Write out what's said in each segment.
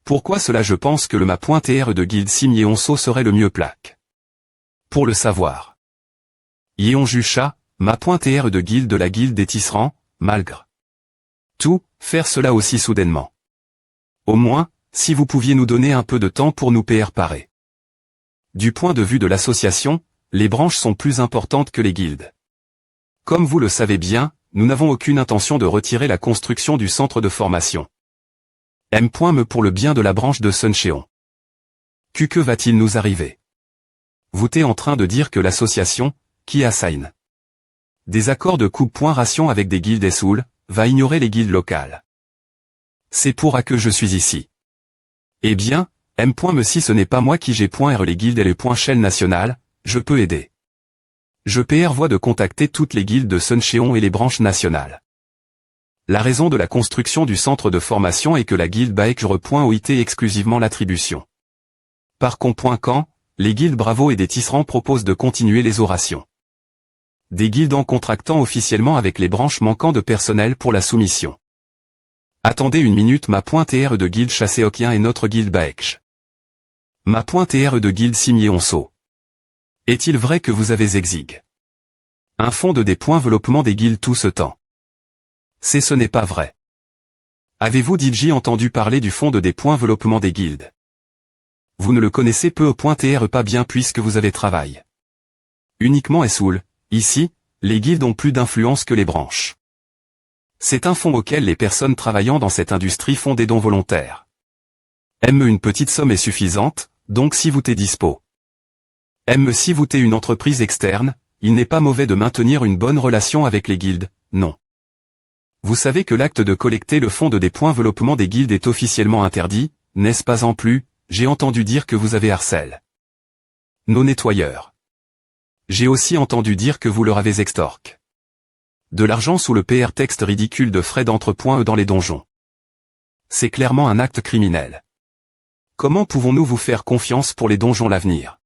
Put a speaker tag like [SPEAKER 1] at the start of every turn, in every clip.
[SPEAKER 1] Pourquoi cela? Je pense que le ma.tr de guilde Sim Yeonso serait le mieux plaque. Pour le savoir. Yeonju-cha, ma.tr de guilde de la guilde des tisserands, malgré tout, faire cela aussi soudainement. Au moins, si vous pouviez nous donner un peu de temps pour nous parer. Du point de vue de l'association, les branches sont plus importantes que les guildes. Comme vous le savez bien, nous n'avons aucune intention de retirer la construction du centre de formation. M.me pour le bien de la branche de Suncheon. Que va-t-il nous arriver? Vous êtes en train de dire que l'association, qui assign des accords de coupe-ration avec des guildes Soul, va ignorer les guildes locales. C'est pour que je suis ici. Eh bien, M.me si ce n'est pas moi qui j'ai .r les guildes et les .shell nationales, je peux aider. Je voie de contacter toutes les guildes de Suncheon et les branches nationales. La raison de la construction du centre de formation est que la guilde Baekjre.oit exclusivement l'attribution. Par quand, les guildes Bravo et des tisserands proposent de continuer les orations. Des guildes en contractant officiellement avec les branches manquant de personnel pour la soumission. Attendez une minute, ma.tr de guilde Chasseokien et notre guilde Baekj. Ma.tr de guilde Sim Yeonso. Est-il vrai que vous avez exig un fonds de développement des guildes tout ce temps? Ce n'est pas vrai. Avez-vous DJ entendu parler du fonds de développement des guildes? Vous ne le connaissez peu.tr pas bien puisque vous avez travaillé uniquement Soul. Ici, les guildes ont plus d'influence que les branches. C'est un fonds auquel les personnes travaillant dans cette industrie font des dons volontaires. Une petite somme est suffisante, donc si vous êtes dispo. Si vous êtes une entreprise externe, il n'est pas mauvais de maintenir une bonne relation avec les guildes, non. Vous savez que l'acte de collecter le fonds de développement des guildes est officiellement interdit, n'est-ce pas? En plus, j'ai entendu dire que vous avez harcèle nos nettoyeurs. J'ai aussi entendu dire que vous leur avez extorqué de l'argent sous le texte ridicule de frais d'entre.e dans les donjons. C'est clairement un acte criminel. Comment pouvons-nous vous faire confiance pour les donjons l'avenir?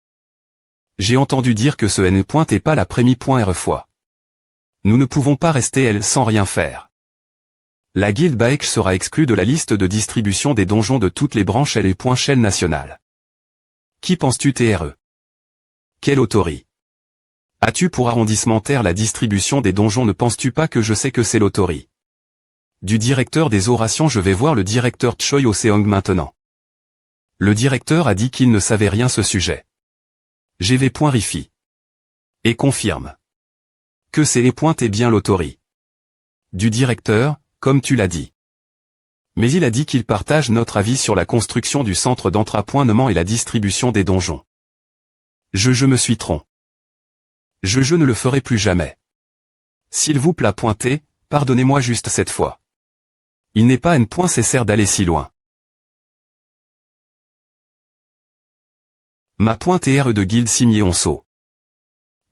[SPEAKER 1] J'ai entendu dire que ce n. est pas la première fois. Nous ne pouvons pas rester sans rien faire. La guilde Baekj sera exclue de la liste de distribution des donjons de toutes les branches et .shell nationales. Qui penses-tu TRE? Quelle autorité as-tu pour arrondissement terre la distribution des donjons? Ne penses-tu pas que je sais que c'est l'autorité du directeur des orations? Je vais voir le directeur Choi Oseong maintenant. Le directeur a dit qu'il ne savait rien ce sujet. GV.Rifi. Et confirme que c'est les et bien l'autorité du directeur, comme tu l'as dit. Mais il a dit qu'il partage notre avis sur la construction du centre d'entrapointement et la distribution des donjons. Je me suis trompé. Je ne le ferai plus jamais. S'il vous plaît, pardonnez-moi juste cette fois. Il n'est pas nécessaire d'aller si loin. Ma.tr de guilde Sim Yeonso.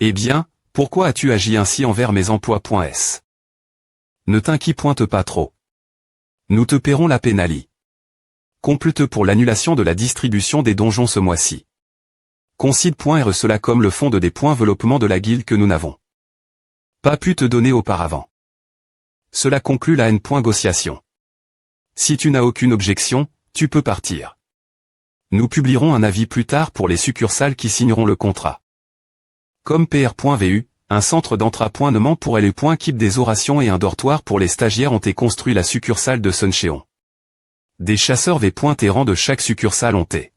[SPEAKER 1] Eh bien, pourquoi as-tu agi ainsi envers mes emplois.s? Ne t'inquiète pas trop. Nous te paierons la pénalité complète pour l'annulation de la distribution des donjons ce mois-ci. Considère cela comme le fonds de développement de la guilde que nous n'avons pas pu te donner auparavant. Cela conclut la négociation. Si tu n'as aucune objection, tu peux partir. Nous publierons un avis plus tard pour les succursales qui signeront le contrat. Comme PR.vu, un centre d'entrapointement pour les .keep des orations et un dortoir pour les stagiaires ont été construits la succursale de Suncheon. Des chasseurs V.errants de chaque succursale ont été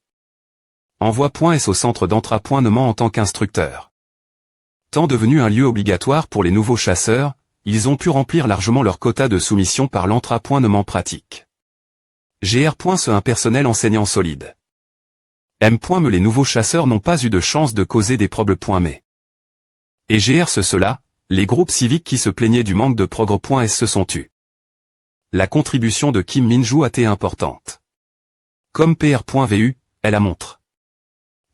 [SPEAKER 1] envoie.s au centre d'entrapointement en tant qu'instructeur. Tant devenu un lieu obligatoire pour les nouveaux chasseurs, ils ont pu remplir largement leur quota de soumission par l'entrapointement pratique. GR.se un personnel enseignant solide. M.me les nouveaux chasseurs n'ont pas eu de chance de causer des problèmes. Mais et GR.se cela, les groupes civiques qui se plaignaient du manque de progrès.s se sont tus. La contribution de Kim Min-joo a été importante. Comme PR.vu, elle a montré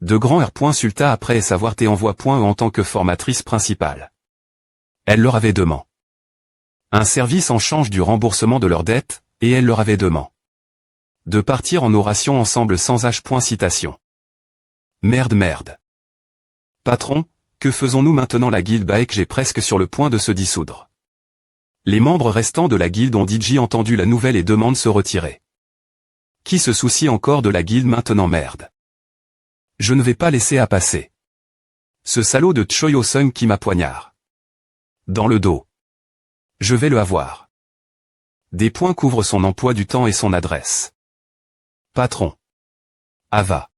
[SPEAKER 1] de grands R.sulta après savoir été envoie.e en tant que formatrice principale. Elle leur avait demandé un service en change du remboursement de leurs dettes, et elle leur avait demandé de partir en oration ensemble sans H.citation. Merde. Patron, que faisons-nous maintenant? La guilde Baekj est presque sur le point de se dissoudre. Les membres restants de la guilde ont entendu la nouvelle et demandent se retirer. Qui se soucie encore de la guilde maintenant, merde? Je ne vais pas laisser à passer. Ce salaud de Choyo-sung qui m'a poignard dans le dos. Je vais le avoir. Des points couvrent son emploi du temps et son adresse. Patron. Ava.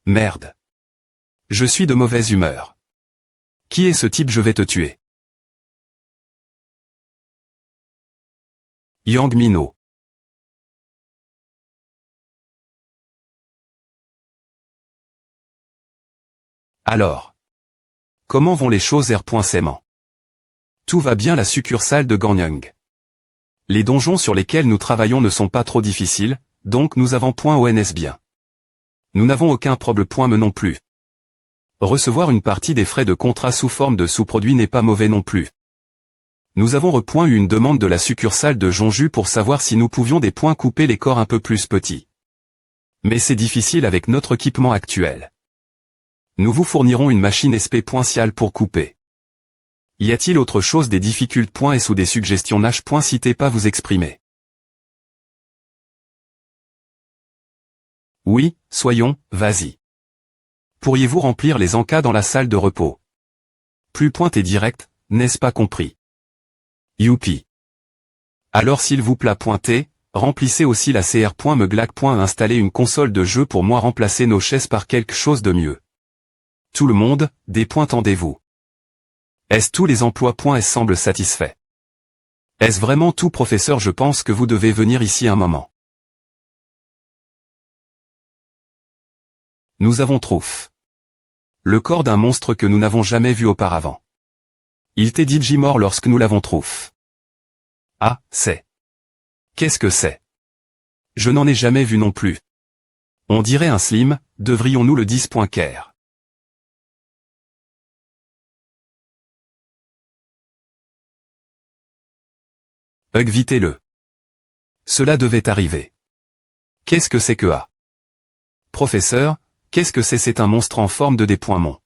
[SPEAKER 1] Merde. Je suis de mauvaise humeur. Qui est ce type? Je vais te tuer. Yang Mino. Alors. Comment vont les choses? R.Saiman. Tout va bien, la succursale de Ganyang. Les donjons sur lesquels nous travaillons ne sont pas trop difficiles, donc nous avons .ons bien. Nous n'avons aucun problème non plus. Recevoir une partie des frais de contrat sous forme de sous-produits n'est pas mauvais non plus. Nous avons eu une demande de la succursale de Jonju pour savoir si nous pouvions couper les corps un peu plus petits. Mais c'est difficile avec notre équipement actuel. Nous vous fournirons une machine SP.cial pour couper. Y a-t-il autre chose, des difficultés ou des suggestions? Citez pas vous exprimer. Oui, soyons, vas-y. Pourriez-vous remplir les encas dans la salle de repos? Plus et direct, n'est-ce pas compris? Youpi. Alors s'il vous plaît, remplissez aussi la CR. Meglac. Installer une console de jeu pour moi, remplacer nos chaises par quelque chose de mieux. Tout le monde, tendez-vous. Est-ce tous les emplois? S semble satisfait. Est-ce vraiment tout, professeur? Je pense que vous devez venir ici un moment. Nous avons Trouf. Le corps d'un monstre que nous n'avons jamais vu auparavant. Il était Digimort lorsque nous l'avons Trouf. Ah, c'est. Qu'est-ce que c'est? Je n'en ai jamais vu non plus. On dirait un slim, devrions-nous le 10. Care. Évitez-le. Cela devait arriver. Qu'est-ce que c'est que A? Professeur, qu'est-ce que c'est? C'est un monstre en forme de D.Mon.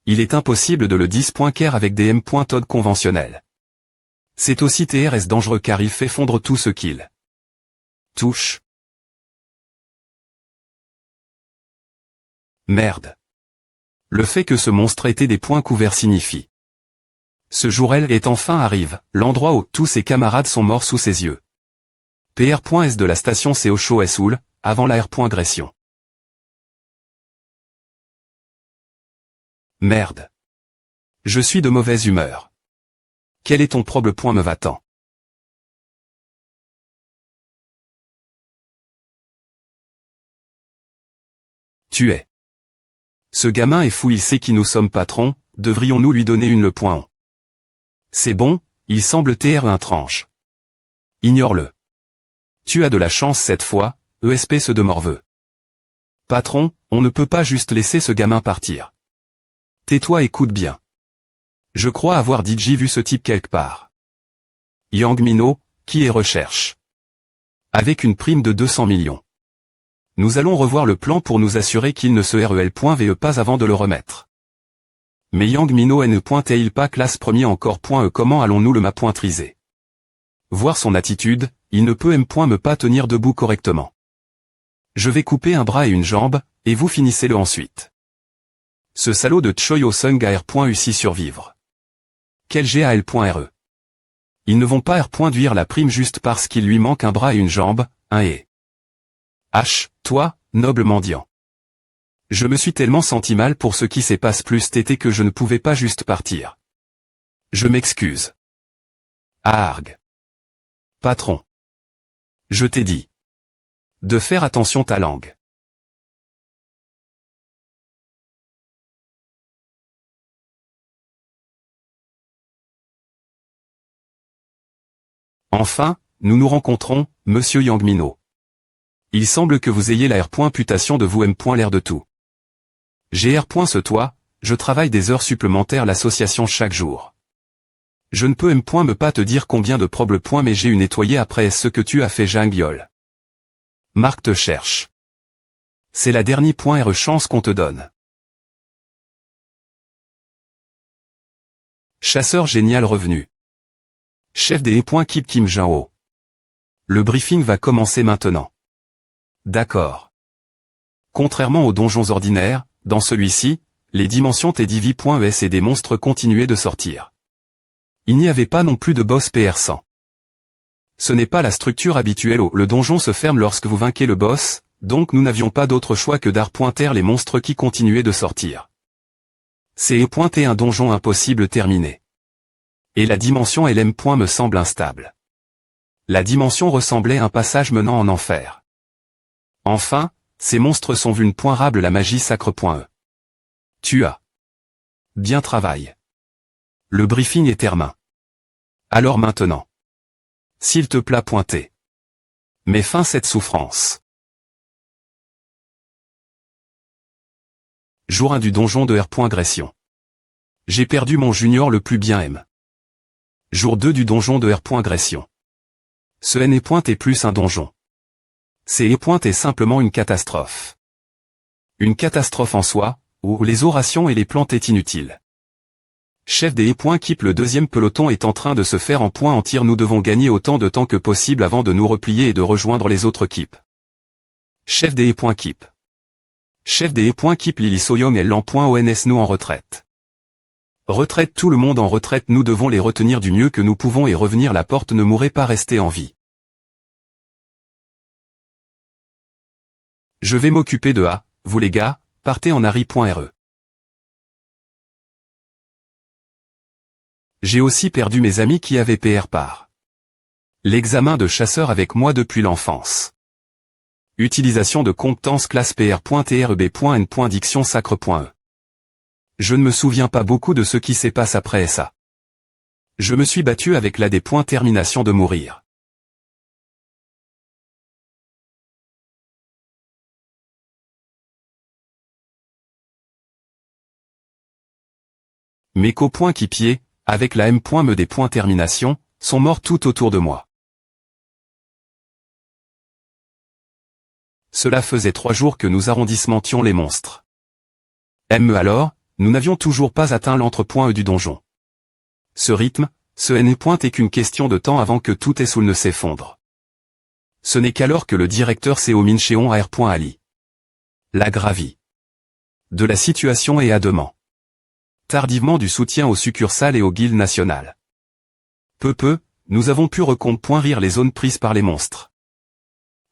[SPEAKER 1] Il est impossible de le 10. Care avec des M.Tod conventionnels. C'est aussi TRS dangereux car il fait fondre tout ce qu'il touche. Merde. Le fait que ce monstre ait des points couverts signifie. Ce jour elle est enfin arrive, l'endroit où tous ses camarades sont morts sous ses yeux. PR.S de la station c'est au chaud et soul, avant la R.Gression. Merde. Je suis de mauvaise humeur. Quel est ton problème? Me va-t'en. Tu es. Ce gamin est fou, il sait qui nous sommes, patron, devrions-nous lui donner une le point? C'est bon, il semble TR un tranche. Ignore-le. Tu as de la chance cette fois, ESP se de morveux. Patron, on ne peut pas juste laisser ce gamin partir. Tais-toi, écoute bien. Je crois avoir vu ce type quelque part. Yang Mino, qui est recherche. Avec une prime de 200 millions. Nous allons revoir le plan pour nous assurer qu'il ne se REL.VE pas avant de le remettre. Mais Yang Mino n'est pas classe premier encore. Comment allons-nous le triser? Voir son attitude, il ne peut me pas tenir debout correctement. Je vais couper un bras et une jambe, et vous finissez-le ensuite. Ce salaud de Choyo-sung a R.U.C survivre. Quel GAL.RE. Ils ne vont pas R.duire la prime juste parce qu'il lui manque un bras et une jambe, et. H, toi, noble mendiant. Je me suis tellement senti mal pour ce qui s'est passé plus tété que je ne pouvais pas juste partir. Je m'excuse. Arg. Patron. Je t'ai dit. De faire attention ta langue. Enfin, nous nous rencontrons, monsieur Yang Mino. Il semble que vous ayez la R.Putation de vous l'air de tout. J'ai R. toi, je travaille des heures supplémentaires l'association chaque jour. Je ne peux me pas te dire combien de problèmes mais j'ai eu nettoyé après ce que tu as fait Jangyol. Marc te cherche. C'est la dernière chance qu'on te donne. Chasseur génial revenu. Chef des Kip Kim Jin-ho. Le briefing va commencer maintenant. D'accord. Contrairement aux donjons ordinaires, dans celui-ci, les dimensions TDV.es et des monstres continuaient de sortir. Il n'y avait pas non plus de boss PR100. Ce n'est pas la structure habituelle où le donjon se ferme lorsque vous vainquez le boss, donc nous n'avions pas d'autre choix que d'arpointer les monstres qui continuaient de sortir. C'est pointer un donjon impossible terminé. Et la dimension LM. Me semble instable. La dimension ressemblait à un passage menant en enfer. Enfin, ces monstres sont vulnérables la magie sacre.e. Tu as bien travaillé. Le briefing est terminé. Alors maintenant, s'il te plaît pointer. Mets fin cette souffrance. Jour 1 du donjon de R.Gression. J'ai perdu mon junior le plus bien M. Jour 2 du donjon de R.Gression. Ce N est plus un donjon. C'est est simplement une catastrophe. Une catastrophe en soi, où les orations et les plantes est inutile. Chef des Keep, le deuxième peloton est en train de se faire en point entier. Nous devons gagner autant de temps que possible avant de nous replier et de rejoindre les autres Keep. Chef des Keep. Chef des Keep, Lily Soyoung et l'en.ons nous en retraite. Retraite tout le monde en retraite, nous devons les retenir du mieux que nous pouvons et revenir, la porte ne mourrait pas, rester en vie. Je vais m'occuper de A, vous les gars, partez en Harry.re. J'ai aussi perdu mes amis qui avaient PR par l'examen de chasseur avec moi depuis l'enfance. Utilisation de compétences classe PR.treb.n. Diction sacre.e. Je ne me souviens pas beaucoup de ce qui s'est passé après ça. Je me suis battu avec la termination de mourir. Mes coéquipiers, avec la M.me des termination, sont morts tout autour de moi. Cela faisait 3 jours que nous arrondissementions les monstres. M alors, nous n'avions toujours pas atteint l'entre.e du donjon. Ce rythme, ce N est qu'une question de temps avant que tout Essoul ne s'effondre. Ce n'est qu'alors que le directeur Seomin Cheon R.Ali la gravie de la situation et a demandé tardivement du soutien aux succursales et aux guildes nationales. Peu, nous avons pu rire les zones prises par les monstres.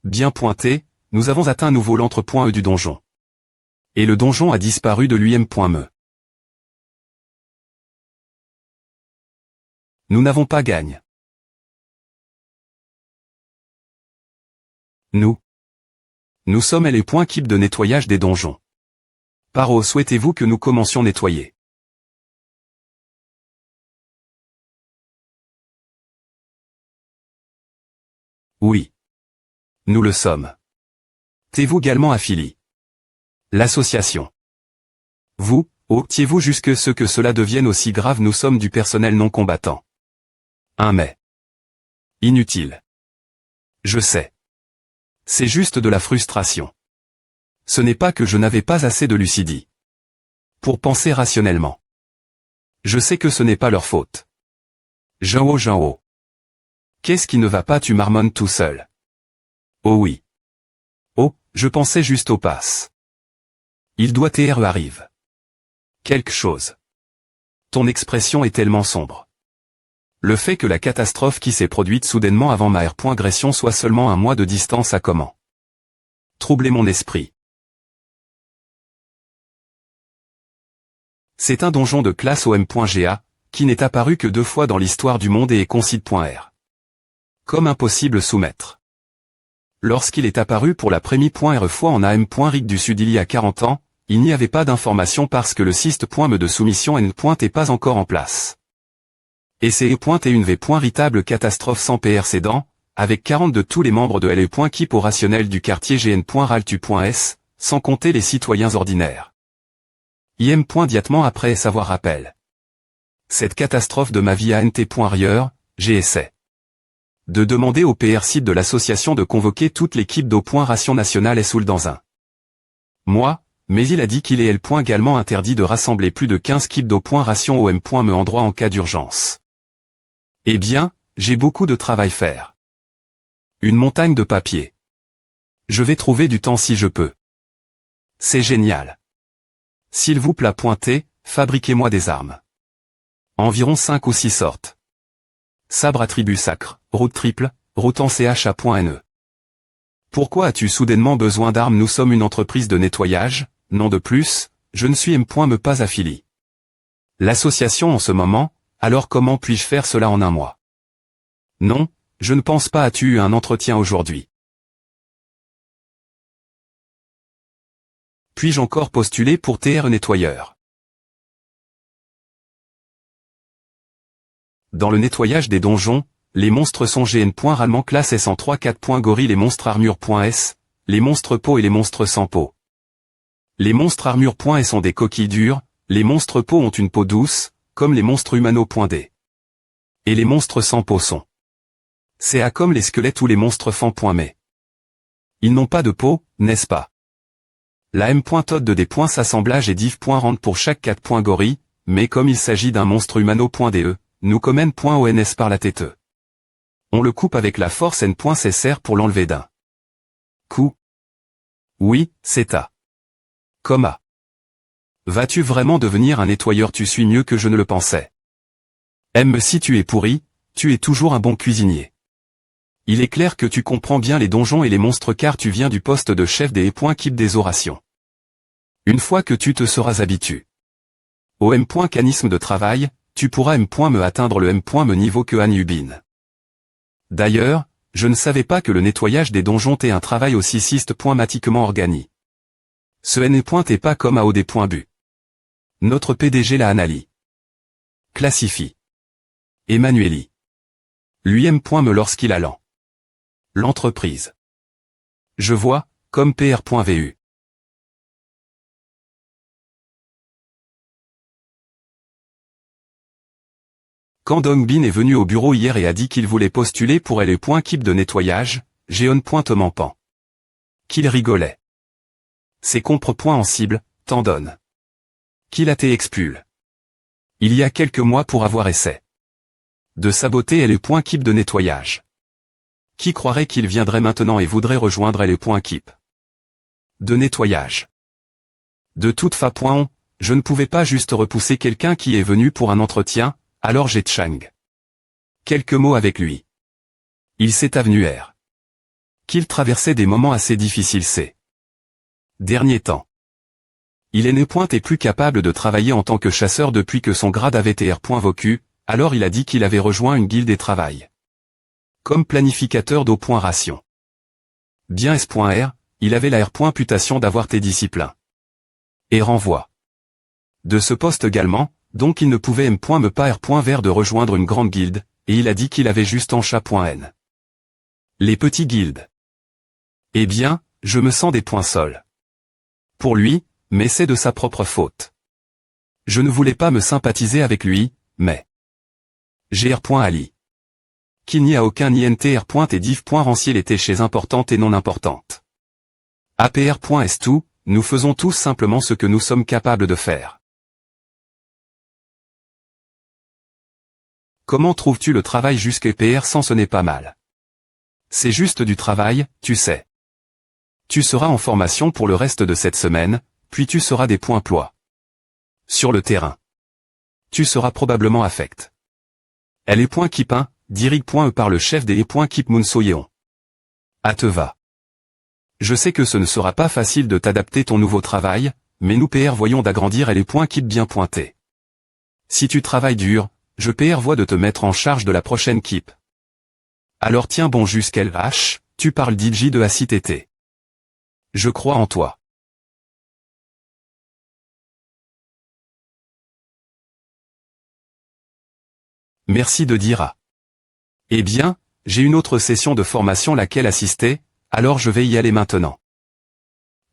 [SPEAKER 1] Bien pointé, nous avons atteint à nouveau l'entre.e du donjon. Et le donjon a disparu de lui-même.me. Nous n'avons pas gagné. Nous sommes les Keep de nettoyage des donjons. Par où souhaitez-vous que nous commencions nettoyer? Oui. Nous le sommes. T'es-vous également affilié? L'association. Vous, obtiez-vous jusque ce que cela devienne aussi grave? Nous sommes du personnel non combattant. Mais. Inutile. Je sais. C'est juste de la frustration. Ce n'est pas que je n'avais pas assez de lucidité pour penser rationnellement. Je sais que ce n'est pas leur faute. Jean-O. Qu'est-ce qui ne va pas? Tu marmonnes tout seul. Oh oui. Oh, je pensais juste au pass. Il doit arrive. Quelque chose. Ton expression est tellement sombre. Le fait que la catastrophe qui s'est produite soudainement avant ma R.Gression soit seulement un mois de distance a comment troublé mon esprit. C'est un donjon de classe OM.GA, qui n'est apparu que 2 fois dans l'histoire du monde et est considéré comme impossible soumettre. Lorsqu'il est apparu pour la première fois en AM.RIC du Sud il y a 40 ans, il n'y avait pas d'information parce que le système de soumission N. n'est pas encore en place. Et c'est une véritable catastrophe sans précédent, avec 40 de tous les membres de LE.Keep rationnel du quartier GN.RALTU.S, sans compter les citoyens ordinaires. IM. Diatement après savoir rappel. Cette catastrophe de ma vie à NT.Rieur, j'ai essayé de demander au PR site de l'association de convoquer toute l'équipe d'O.Ration nationale Essoul dans un mois, mais il a dit qu'il est également interdit de rassembler plus de 15 keeps d'O.Ration OM.me en droit en cas d'urgence. Eh bien, j'ai beaucoup de travail faire. Une montagne de papier. Je vais trouver du temps si je peux. C'est génial. S'il vous plaît pointez, fabriquez-moi des armes. Environ 5 ou 6 sortes. Sabre attribut sacre, route triple, route en CHA.NE. Pourquoi as-tu soudainement besoin d'armes? Nous sommes une entreprise de nettoyage, non de plus, je ne suis me pas affilié. L'association en ce moment, alors comment puis-je faire cela en un mois? Non, je ne pense pas. As-tu eu un entretien aujourd'hui? Puis-je encore postuler pour TR nettoyeur? Dans le nettoyage des donjons, les monstres sont GN. Rarement classe S103 4. Gorille, les monstres armure.S, les monstres peau et les monstres sans peau. Les monstres armure.S sont des coquilles dures, les monstres peau ont une peau douce, comme les monstres humano.D. Et les monstres sans peau sont CA comme les squelettes ou les monstres fan.mais. Ils n'ont pas de peau, n'est-ce pas? La M.Tod de D.S'assemblage et div.rend pour chaque 4. Gorille, mais comme il s'agit d'un monstre humano.de, nous comme N.ons par la tête. On le coupe avec la force N.cr pour l'enlever d'un coup. Oui, c'est A. Comme A. Vas-tu vraiment devenir un nettoyeur? Tu suis mieux que je ne le pensais. Si tu es pourri, tu es toujours un bon cuisinier. Il est clair que tu comprends bien les donjons et les monstres car tu viens du poste de chef des Keep des orations. Une fois que tu te seras habitué au canisme de travail, tu pourras me atteindre le me niveau que Anubin. D'ailleurs, je ne savais pas que le nettoyage des donjons était un travail aussi systématiquement organisé. Ce n'est pas comme AOD.bu. Notre PDG l'a analysé. Classifie. Emmanueli. Lui me lorsqu'il a l'entreprise. Je vois, comme PR.vu. Quand Dongbin est venu au bureau hier et a dit qu'il voulait postuler pour aller Keep de nettoyage, Géon te m'en qu'il rigolait. C'est compre en cible, t'en donne. Qu'il a été expulsé. Il y a quelques mois pour avoir essayé de saboter les Keep de nettoyage. Qui croirait qu'il viendrait maintenant et voudrait rejoindre les Keep de nettoyage? De toute façon, je ne pouvais pas juste repousser quelqu'un qui est venu pour un entretien, alors j'ai Chang. Quelques mots avec lui. Il s'est avenu qu'il traversait des moments assez difficiles ces derniers temps. Il n'est plus capable de travailler en tant que chasseur depuis que son grade avait été vocu, alors il a dit qu'il avait rejoint une guilde et travaille comme planificateur d'eau.ration. Bien S.R, il avait la putation d'avoir tes disciplines. Et renvoi de ce poste également, donc il ne pouvait me pas vers de rejoindre une grande guilde, et il a dit qu'il avait juste en chat.n. Les petits guildes. Eh bien, je me sens des points sols. Pour lui, mais c'est de sa propre faute. Je ne voulais pas me sympathiser avec lui, mais gr.ali. Qu'il n'y a aucun INTR. Et div. Rancier les chez importantes et non importantes. APR. Tout, nous faisons tous simplement ce que nous sommes capables de faire. Comment trouves-tu le travail jusqu'à PR sans? Ce n'est pas mal. C'est juste du travail, tu sais. Tu seras en formation pour le reste de cette semaine, puis tu seras des points-plois. Sur le terrain. Tu seras probablement affect. Elle est Keep 1, dirig.e par le chef des Keep Moonsoyeon. À te va. Je sais que ce ne sera pas facile de t'adapter ton nouveau travail, mais nous PR voyons d'agrandir les Keep bien pointés. Si tu travailles dur, je PR vois de te mettre en charge de la prochaine Keep. Alors tiens bon jusqu'elle H, tu parles DJ de ACTT. Je crois en toi. Merci de dire à. Eh bien, j'ai une autre session de formation laquelle assister, alors je vais y aller maintenant.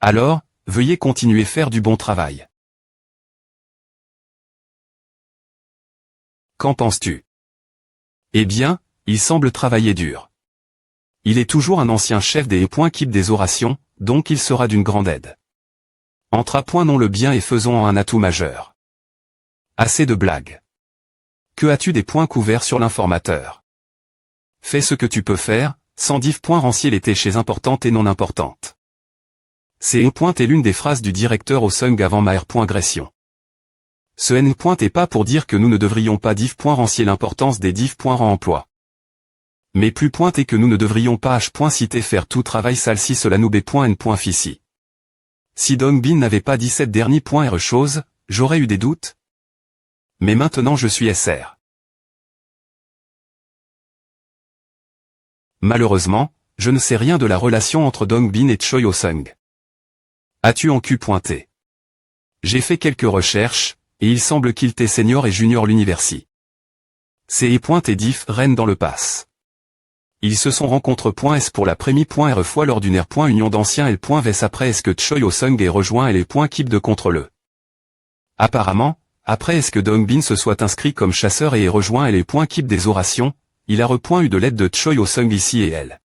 [SPEAKER 1] Alors, veuillez continuer faire du bon travail. Qu'en penses-tu? Eh bien, il semble travailler dur. Il est toujours un ancien chef des Keep des orations, donc il sera d'une grande aide. Entre à point non le bien et faisons un atout majeur. Assez de blagues. Que as-tu des points couverts sur l'informateur? Fais ce que tu peux faire, sans div. Rancier l'été chez importante et non importante. C'est est l'une des phrases du directeur Osung avant Maher.Gression. Ce n est pas pour dire que nous ne devrions pas div. Rancier l'importance des div. Rend emploi. Mais plus est que nous ne devrions pas h. Citer faire tout travail sale si cela nous b.n. Fici. Si Dongbin n'avait pas dit cette dernière r chose, j'aurais eu des doutes. Mais maintenant je suis SR. Malheureusement, je ne sais rien de la relation entre Dongbin et Choi Osung. As-tu en Q.T. J'ai fait quelques recherches, et il semble qu'il t'est senior et junior l'université. C'est et diff reine dans le pass. Ils se sont rencontrés.s pour la première fois lors d'une union d'anciens L.Vs après est-ce que Choi Osung ait rejoint les keep de contre le. Apparemment, après est-ce que Dongbin se soit inscrit comme chasseur et ait rejoint les keep des orations, il a eu de l'aide de Choi Osung ici et elle.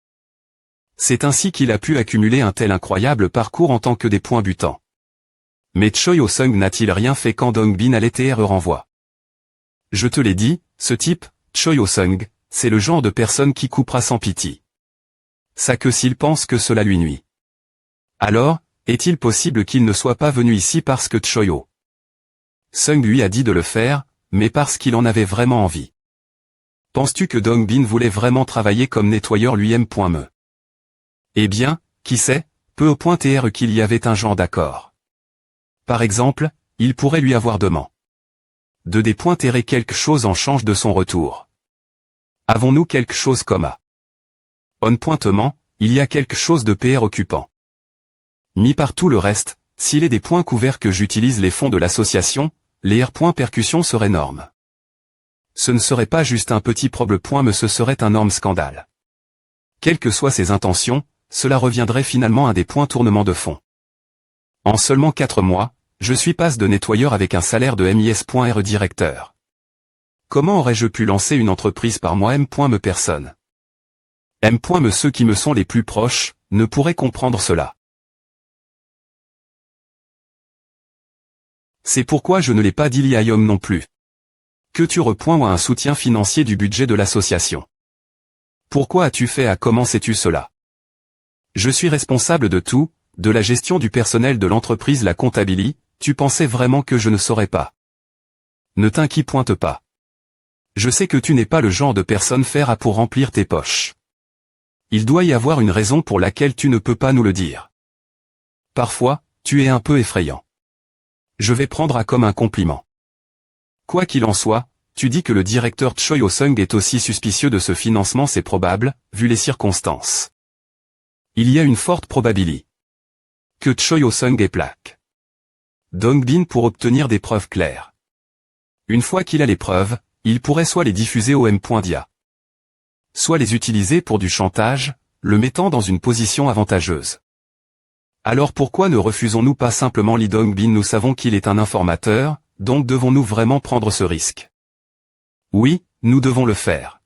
[SPEAKER 1] C'est ainsi qu'il a pu accumuler un tel incroyable parcours en tant que des points butants. Mais Choi Osung n'a-t-il rien fait quand Dongbin allait et renvoie? Je te l'ai dit, ce type, Choi Osung, c'est le genre de personne qui coupera sans pitié. Ça que s'il pense que cela lui nuit. Alors, est-il possible qu'il ne soit pas venu ici parce que Choi Osung lui a dit de le faire, mais parce qu'il en avait vraiment envie? Penses-tu que Dongbin voulait vraiment travailler comme nettoyeur lui-même? Eh bien, qui sait, peu au point qu'il y avait un genre d'accord. Par exemple, il pourrait lui avoir demandé de dépointer quelque chose en change de son retour. Avons-nous quelque chose comme à on pointement, il y a quelque chose de PR occupant. Mis par tout le reste, s'il est des points couverts que j'utilise les fonds de l'association, les R.percussion seraient normes. Ce ne serait pas juste un petit problème, mais ce serait un énorme scandale. Quelles que soient ses intentions, cela reviendrait finalement à des points tournement de fond. En seulement 4 mois, je suis passe de nettoyeur avec un salaire de MIS.R directeur. Comment aurais-je pu lancer une entreprise par moi me personne? Me ceux qui me sont les plus proches, ne pourraient comprendre cela. C'est pourquoi je ne l'ai pas dit l'IAIOM non plus. Que tu repoins à un soutien financier du budget de l'association. Pourquoi as-tu fait à comment sais-tu cela? Je suis responsable de tout, de la gestion du personnel de l'entreprise la comptabilité, tu pensais vraiment que je ne saurais pas? Ne t'inquiète pas. Je sais que tu n'es pas le genre de personne faire à pour remplir tes poches. Il doit y avoir une raison pour laquelle tu ne peux pas nous le dire. Parfois, tu es un peu effrayant. Je vais prendre à comme un compliment. Quoi qu'il en soit, tu dis que le directeur Choi Osung est aussi suspicieux de ce financement, c'est probable, vu les circonstances. Il y a une forte probabilité que Choi Osung ait plaque Dongbin pour obtenir des preuves claires. Une fois qu'il a les preuves, il pourrait soit les diffuser au M.dia, soit les utiliser pour du chantage, le mettant dans une position avantageuse. Alors pourquoi ne refusons-nous pas simplement Lee Dongbin? Nous savons qu'il est un informateur, donc devons-nous vraiment prendre ce risque? Oui, nous devons le faire.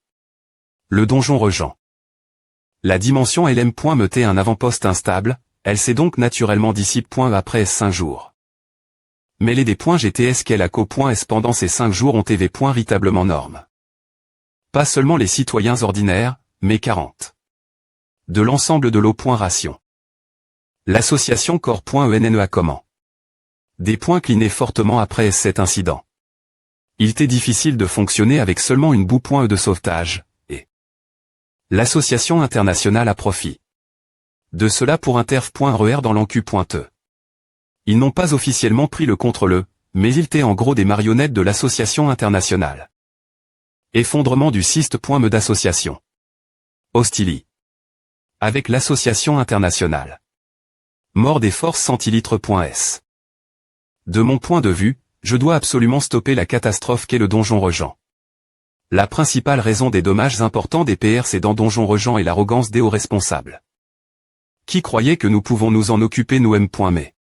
[SPEAKER 1] Le donjon Regent. La dimension LM. Me un avant-poste instable, elle s'est donc naturellement dissipe. Après 5 jours. Mais les des GTS qu'elle a qu'au.s pendant ces 5 jours ont été véritablement normes. Pas seulement les citoyens ordinaires, mais 40. De l'ensemble de l'eau.ration. L'association Corps.ENNE a comment? Des points clinés fortement après cet incident. Il était difficile de fonctionner avec seulement une boue.e de sauvetage, et l'association internationale a profit de cela pour interf.RER dans l'encu.e. Ils n'ont pas officiellement pris le contrôle, mais ils étaient en gros des marionnettes de l'association internationale. Effondrement du syste.me d'association. Hostili. Avec l'association internationale. Mort des forces centilitres.s. De mon point de vue, je dois absolument stopper la catastrophe qu'est le donjon Regent. La principale raison des dommages importants des PR c'est dans donjon Regent et l'arrogance des hauts responsables. Qui croyait que nous pouvons nous en occuper nous-mêmes? Mais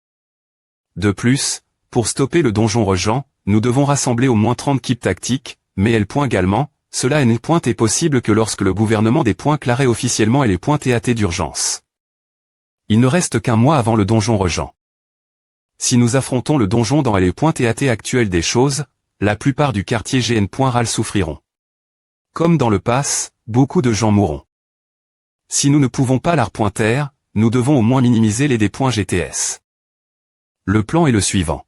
[SPEAKER 1] de plus, pour stopper le donjon Regent, nous devons rassembler au moins 30 keeps tactiques, mais également, cela est possible que lorsque le gouvernement des points claré officiellement et les points TAT d'urgence. Il ne reste qu'un mois avant le donjon Regent. Si nous affrontons le donjon dans les points TAT actuels des choses, la plupart du quartier GN.RAL souffriront. Comme dans le pass, beaucoup de gens mourront. Si nous ne pouvons pas l'AR.R, nous devons au moins minimiser les D.GTS. Le plan est le suivant.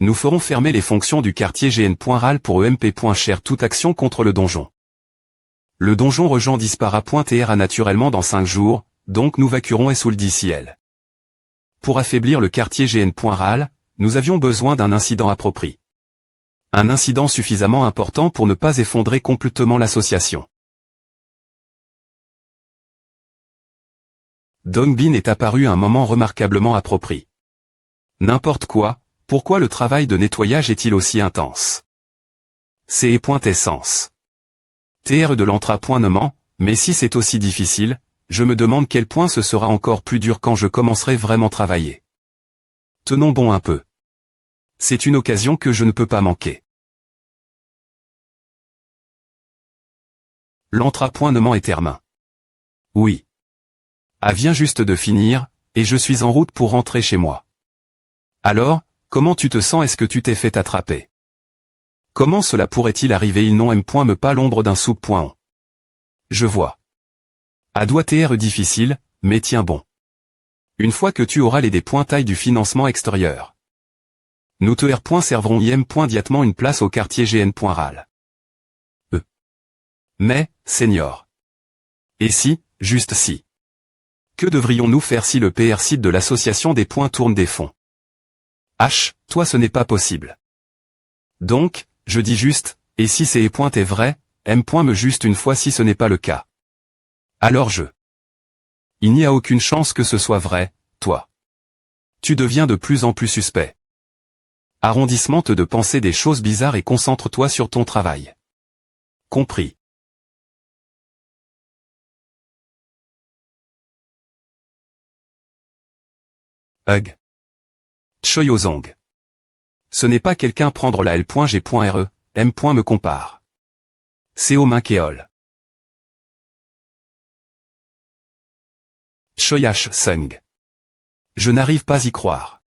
[SPEAKER 1] Nous ferons fermer les fonctions du quartier GN.RAL pour EMP.SHARE toute action contre le donjon. Le donjon Regent dispara.TR naturellement dans 5 jours, donc nous vacuerons SOL d'ici elle. Pour affaiblir le quartier GN.RAL, nous avions besoin d'un incident approprié. Un incident suffisamment important pour ne pas effondrer complètement l'association. Dongbin est apparu à un moment remarquablement approprié. N'importe quoi, pourquoi le travail de nettoyage est-il aussi intense? C'est essence. TR de l'entra.nement, mais si c'est aussi difficile, je me demande quel point ce sera encore plus dur quand je commencerai vraiment travailler. Tenons bon un peu. C'est une occasion que je ne peux pas manquer. L'entra.nement est termin. Oui. Vient juste de finir, et je suis en route pour rentrer chez moi. Alors, comment tu te sens? Est-ce que tu t'es fait attraper? Comment cela pourrait-il arriver? Ils n'ont me pas l'ombre d'un soupe. Je vois. Doit être difficile, mais tiens bon. Une fois que tu auras les tailles du financement extérieur. Nous te servrons diatement une place au quartier GN.RAL. Mais, Seigneur. Et si, juste si. Que devrions-nous faire si le PR site de l'association des points tourne des fonds? Toi ce n'est pas possible. Donc, je dis juste, et si c'est est vrai, me juste une fois si ce n'est pas le cas. Alors il n'y a aucune chance que ce soit vrai, toi. Tu deviens de plus en plus suspect. Arrondissement de penser des choses bizarres et concentre-toi sur ton travail. Compris. Hug. Choyozong. Ce n'est pas quelqu'un prendre la L.G.re, me compare. Seo Minkeol. Choyash Sung. Je n'arrive pas y croire.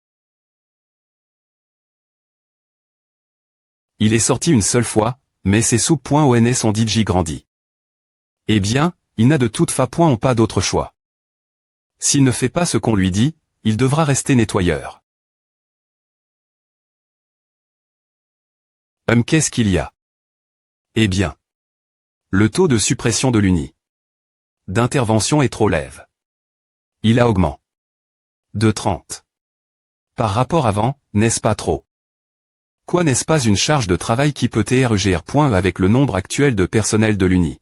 [SPEAKER 1] Il est sorti une seule fois, mais c'est sous.ons son DJ grandi. Eh bien, il n'a de toute façon pas d'autre choix. S'il ne fait pas ce qu'on lui dit, il devra rester nettoyeur. Qu'est-ce qu'il y a? Eh bien. Le taux de suppression de l'uni d'intervention est trop lève. Il a augmenté de 30. Par rapport avant, n'est-ce pas trop? Quoi, n'est-ce pas une charge de travail qui peut être avec le nombre actuel de personnel de l'uni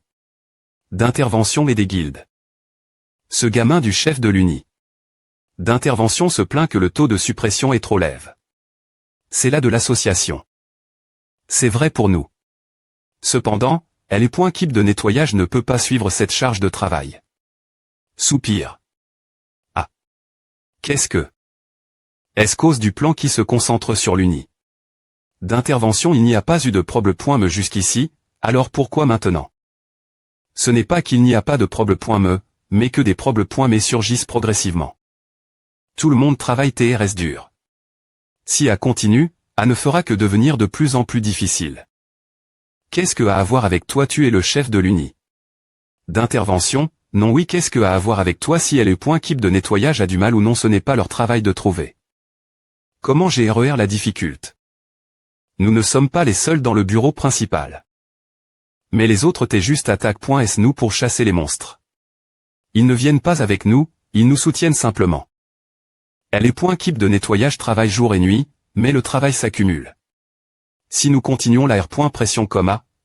[SPEAKER 1] d'intervention et des guildes? Ce gamin du chef de l'uni d'intervention se plaint que le taux de suppression est trop lève. C'est là de l'association. C'est vrai pour nous. Cependant, équipe de nettoyage ne peut pas suivre cette charge de travail. Soupir. Qu'est-ce que? Est-ce cause du plan qui se concentre sur l'uni d'intervention? Il n'y a pas eu de problème jusqu'ici, alors pourquoi maintenant? Ce n'est pas qu'il n'y a pas de problème, mais que des problèmes surgissent progressivement. Tout le monde travaille TRS dur. Si continue, ne fera que devenir de plus en plus difficile. Qu'est-ce que a à voir avec toi? Tu es le chef de l'uni d'intervention? Non, oui. Qu'est-ce que a à voir avec toi si l'équipe de nettoyage a du mal ou non? Ce n'est pas leur travail de trouver. Comment gérer la difficulté? Nous ne sommes pas les seuls dans le bureau principal. Mais les autres juste attaque.s nous pour chasser les monstres. Ils ne viennent pas avec nous, ils nous soutiennent simplement. L'équipe de nettoyage travaille jour et nuit, mais le travail s'accumule. Si nous continuons la pression,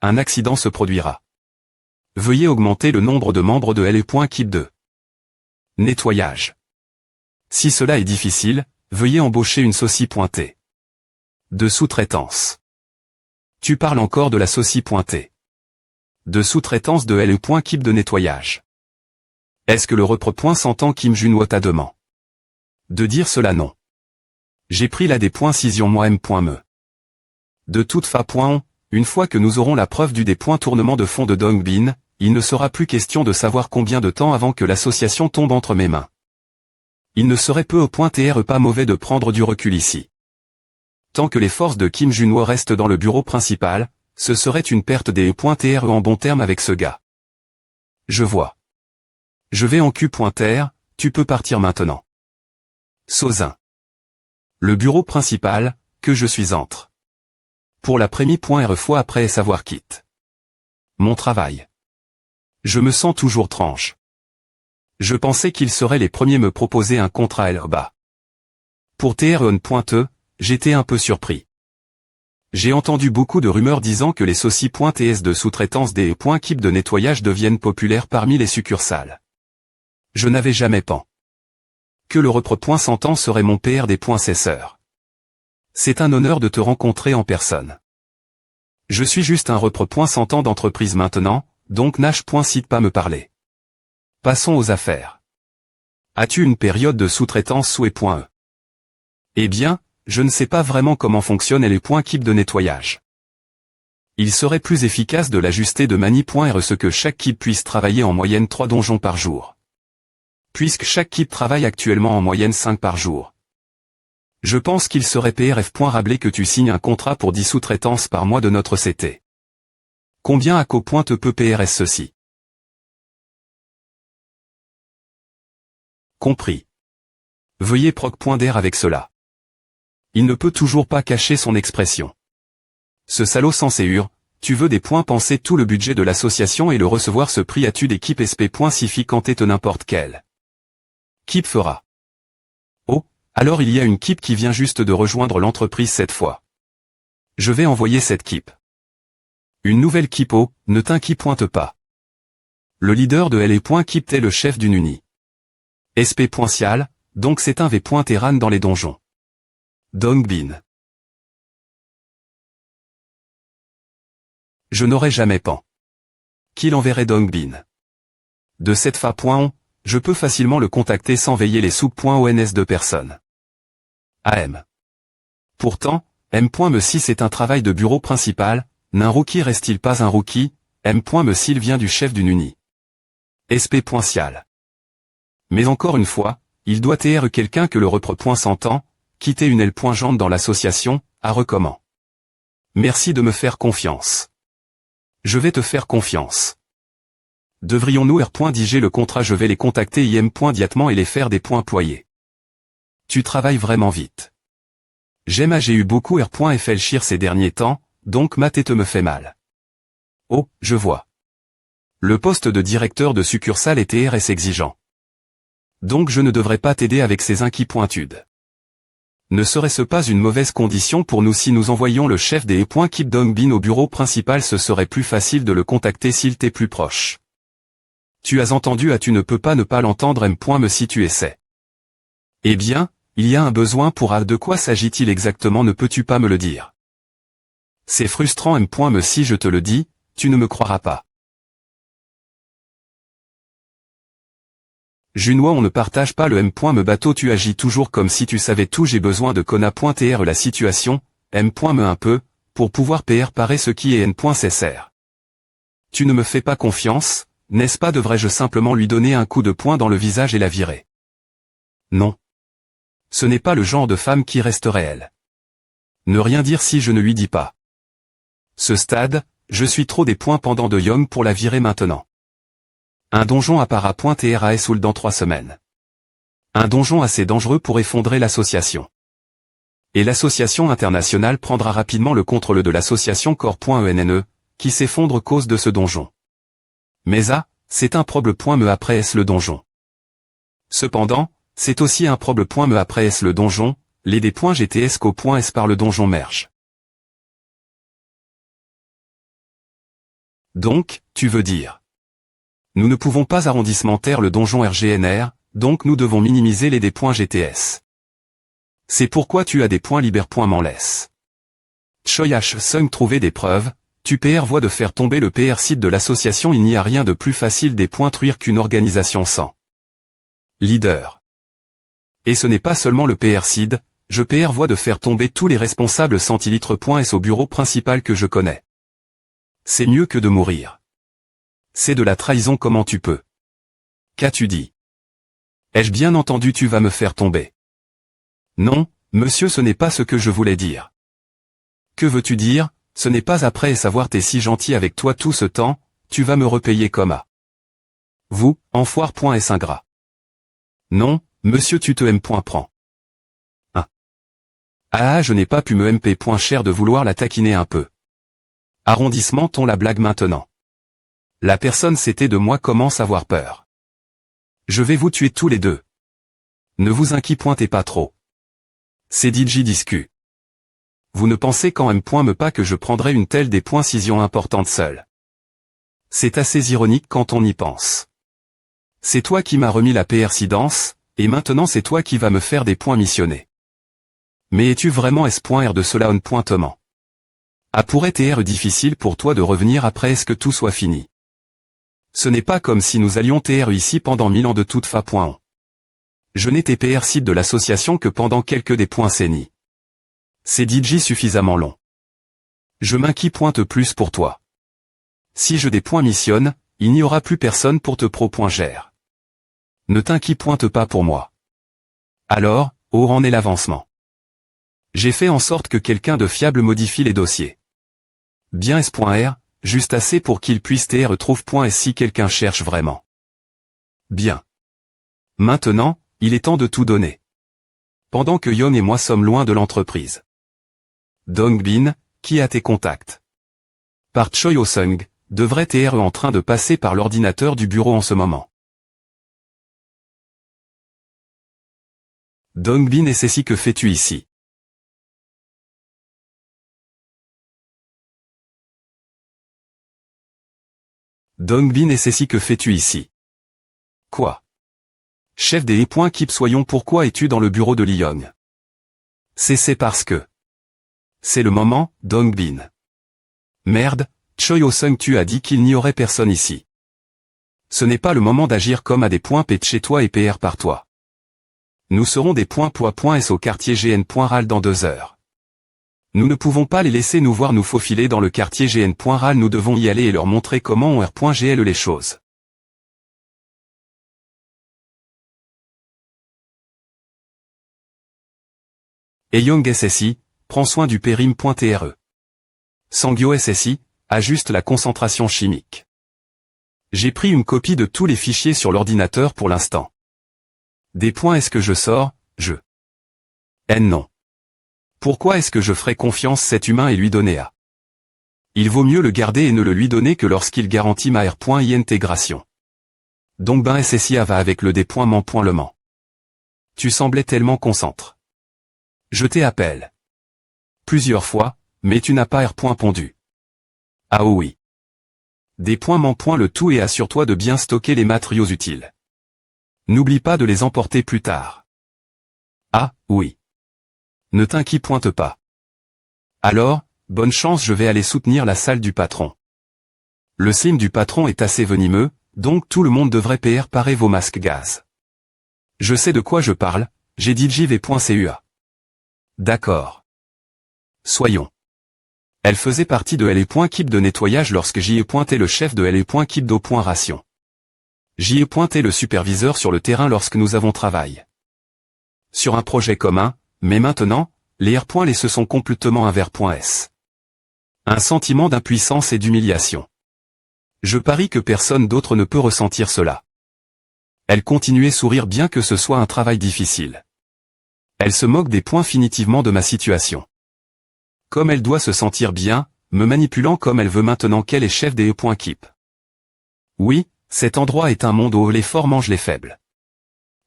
[SPEAKER 1] un accident se produira. Veuillez augmenter le nombre de membres de l'équipe de nettoyage. Si cela est difficile, veuillez embaucher une saucie pointée de sous-traitance. Tu parles encore de la saucie pointée de sous-traitance de l'équipe de nettoyage. Est-ce que le repre s'entend Kim Junwo t'a demandé de dire cela? Non. J'ai pris la décision moi-même. De toute façon, une fois que nous aurons la preuve du tournement de fonds de Dongbin, il ne sera plus question de savoir combien de temps avant que l'association tombe entre mes mains. Il ne serait peu pas mauvais de prendre du recul ici. Tant que les forces de Kim Junwo restent dans le bureau principal, ce serait une perte des en bons termes avec ce gars. Je vois. Je vais en Q.R, tu peux partir maintenant. Sozin. Le bureau principal, que je suis entre. Pour l'après-midi.R fois après savoir quitte. Mon travail. Je me sens toujours tranche. Je pensais qu'ils seraient les premiers me proposer un contrat là-bas. Pour TREON.E, j'étais un peu surpris. J'ai entendu beaucoup de rumeurs disant que les soci.ts de sous-traitance des .keep de nettoyage deviennent populaires parmi les succursales. Je n'avais jamais pensé que le repre.100 serait mon PR des .cesseur. C'est un honneur de te rencontrer en personne. Je suis juste un repre.100 d'entreprise maintenant, donc Nash.cite pas me parler. Passons aux affaires. As-tu une période de sous-traitance sous E.E? Eh bien, je ne sais pas vraiment comment fonctionnent les .keep de nettoyage. Il serait plus efficace de l'ajuster de mani.R ce que chaque keep puisse travailler en moyenne 3 donjons par jour. Puisque chaque keep travaille actuellement en moyenne 5 par jour. Je pense qu'il serait PRF.rablé que tu signes un contrat pour 10 sous-traitances par mois de notre CT. Combien à co.te peut PRS ceci? Compris. Veuillez proc.der avec cela. Il ne peut toujours pas cacher son expression. Ce salaud sans séure, tu veux des points penser tout le budget de l'association et le recevoir ce prix as-tu d'équipe SP.sifi quand t'es n'importe quel. Keep fera. Oh, alors il y a une keep qui vient juste de rejoindre l'entreprise cette fois. Je vais envoyer cette keep. Une nouvelle keep ne t'inquiète pas. Le leader de LE.keep est le chef d'une uni. SP.cial, donc c'est un V.Teran dans les donjons. Dongbin. Je n'aurais jamais pensé qu'il enverrait Dongbin. De cette fa.on, je peux facilement le contacter sans veiller les sous.ons de personne. AM. Pourtant, M.me si c'est un travail de bureau principal, n'un rookie reste-t-il pas un rookie, M.me s'il vient du chef d'une uni. SP.cial. Mais encore une fois, il doit être quelqu'un que le repre.s'entend, quitter une L.jante dans l'association, à recommand. Merci de me faire confiance. Je vais te faire confiance. Devrions-nous R.diger le contrat? Je vais les contacter IM.diatement et les faire des points ployés. Tu travailles vraiment vite. J'ai eu beaucoup R.FLchir ces derniers temps, donc ma tête me fait mal. Oh, je vois. Le poste de directeur de succursale est TRS exigeant. Donc je ne devrais pas t'aider avec ces inquiétudes. Ne serait-ce pas une mauvaise condition pour nous si nous envoyions le chef des .keep Dongbin au bureau principal? Ce serait plus facile de le contacter s'il t'est plus proche. Tu as entendu tu ne peux pas ne pas l'entendre M.me si tu essaies. Eh bien, il y a un besoin pour de quoi s'agit-il exactement? Ne peux-tu pas me le dire? C'est frustrant M.me si je te le dis, tu ne me croiras pas. Junois on ne partage pas le M.me bateau tu agis toujours comme si tu savais tout j'ai besoin de conna.tr la situation, M.me un peu, pour pouvoir PR parer ce qui est N.cessr. Tu ne me fais pas confiance, n'est-ce pas? Devrais-je simplement lui donner un coup de poing dans le visage et la virer? Non. Ce n'est pas le genre de femme qui reste réelle. Ne rien dire si je ne lui dis pas. Ce stade, je suis trop des points pendant de Young pour la virer maintenant. Un donjon appara.tr Soul dans 3 semaines. Un donjon assez dangereux pour effondrer l'association. Et l'association internationale prendra rapidement le contrôle de l'association Corps.ENNE, qui s'effondre cause de ce donjon. Mais c'est un problème.me après le donjon. Cependant, c'est aussi un problème.me après le donjon, les des.gts co.s par le donjon merge. Donc, tu veux dire. Nous ne pouvons pas arrondissementaire le donjon RGNR, donc nous devons minimiser les des.gts. C'est pourquoi tu as des points liber.m'en laisse. Choi H. Sung trouver des preuves, tu PR voie de faire tomber le PR site de l'association il n'y a rien de plus facile des points truire qu'une organisation sans leader. Et ce n'est pas seulement le PR site, je PR voie de faire tomber tous les responsables centilitres.s au bureau principal que je connais. C'est mieux que de mourir. C'est de la trahison comment tu peux. Qu'as-tu dit? Ai-je bien entendu tu vas me faire tomber? Non, monsieur ce n'est pas ce que je voulais dire. Que veux-tu dire? Ce n'est pas après savoir t'es si gentil avec toi tout ce temps, tu vas me repayer comme à. Vous, enfoire.s ingrat. Non, monsieur tu te aimes. Prends. Ah je n'ai pas pu me MP. Cher de vouloir la taquiner un peu. Arrondissement ton la blague maintenant. La personne c'était de moi commence à avoir peur. Je vais vous tuer tous les deux. Ne vous inquiétez pas trop. C'est DJ discu. Vous ne pensez quand même me pas que je prendrais une telle décision importante seule. C'est assez ironique quand on y pense. C'est toi qui m'as remis la persidence, et maintenant c'est toi qui vas me faire des points missionnés. Mais es-tu vraiment S.R de cela on pointement? Ah pourrait être difficile pour toi de revenir après est-ce que tout soit fini. Ce n'est pas comme si nous allions TR ici pendant 1000 ans de toute fa. Je n'étais PR site de l'association que pendant quelques des points CENI. C'est DJ suffisamment long. Je m'inquiète plus pour toi. Si je des points missionne, il n'y aura plus personne pour te pro.gère. Ne t'inquiète pas pour moi. Alors, où en est l'avancement? J'ai fait en sorte que quelqu'un de fiable modifie les dossiers. Bien S.R, juste assez pour qu'il puisse TR trouve.s si quelqu'un cherche vraiment. Bien. Maintenant, il est temps de tout donner. Pendant que Young et moi sommes loin de l'entreprise. Dongbin, qui a tes contacts? Par Choi Ho-sung, devrait être en train de passer par l'ordinateur du bureau en ce moment. Dongbin et Cécile que fais-tu ici? Dongbin et Cécile que fais-tu ici? Quoi? Chef des Keep soyons pourquoi es-tu dans le bureau de Lyon? C'est parce que. C'est le moment, Dongbin. Merde, Choi Ho-sung tu as dit qu'il n'y aurait personne ici. Ce n'est pas le moment d'agir comme à des points P chez toi et PR par toi. Nous serons des points S au quartier GN.RAL dans 2 heures. Nous ne pouvons pas les laisser nous voir nous faufiler dans le quartier GN.RAL, nous devons y aller et leur montrer comment on R.GL les choses. Et Young SSI, prends soin du périm.TRE. Sangyo SSI, ajuste la concentration chimique. J'ai pris une copie de tous les fichiers sur l'ordinateur pour l'instant. Des points est-ce que je sors, non. Pourquoi est-ce que je ferais confiance cet humain et lui donner à? Il vaut mieux le garder et ne le lui donner que lorsqu'il garantit ma R.I intégration. Donc ben SSI va avec le déploiement.lement. Tu semblais tellement concentre. Je t'appelle. Plusieurs fois, mais tu n'as pas pondu. Ah oui. Déploiement. Le tout et assure-toi de bien stocker les matériaux utiles. N'oublie pas de les emporter plus tard. Ah, oui. Ne t'inquiète pas. Alors, bonne chance, je vais aller soutenir la salle du patron. Le slim du patron est assez venimeux, donc tout le monde devrait parer vos masques gaz. Je sais de quoi je parle, j'ai dit JV.CUA. D'accord. Soyons. Elle faisait partie de LE.Keep de nettoyage lorsque j'y ai pointé le chef de LE.Keep d'eau.ration. J'y ai pointé le superviseur sur le terrain lorsque nous avons travaillé sur un projet commun, mais maintenant, les R.les se sont complètement un vers.s. Un sentiment d'impuissance et d'humiliation. Je parie que personne d'autre ne peut ressentir cela. Elle continuait sourire bien que ce soit un travail difficile. Elle se moque définitivement de ma situation. Comme elle doit se sentir bien, me manipulant comme elle veut maintenant qu'elle est chef des E.Keep. Oui, cet endroit est un monde où les forts mangent les faibles.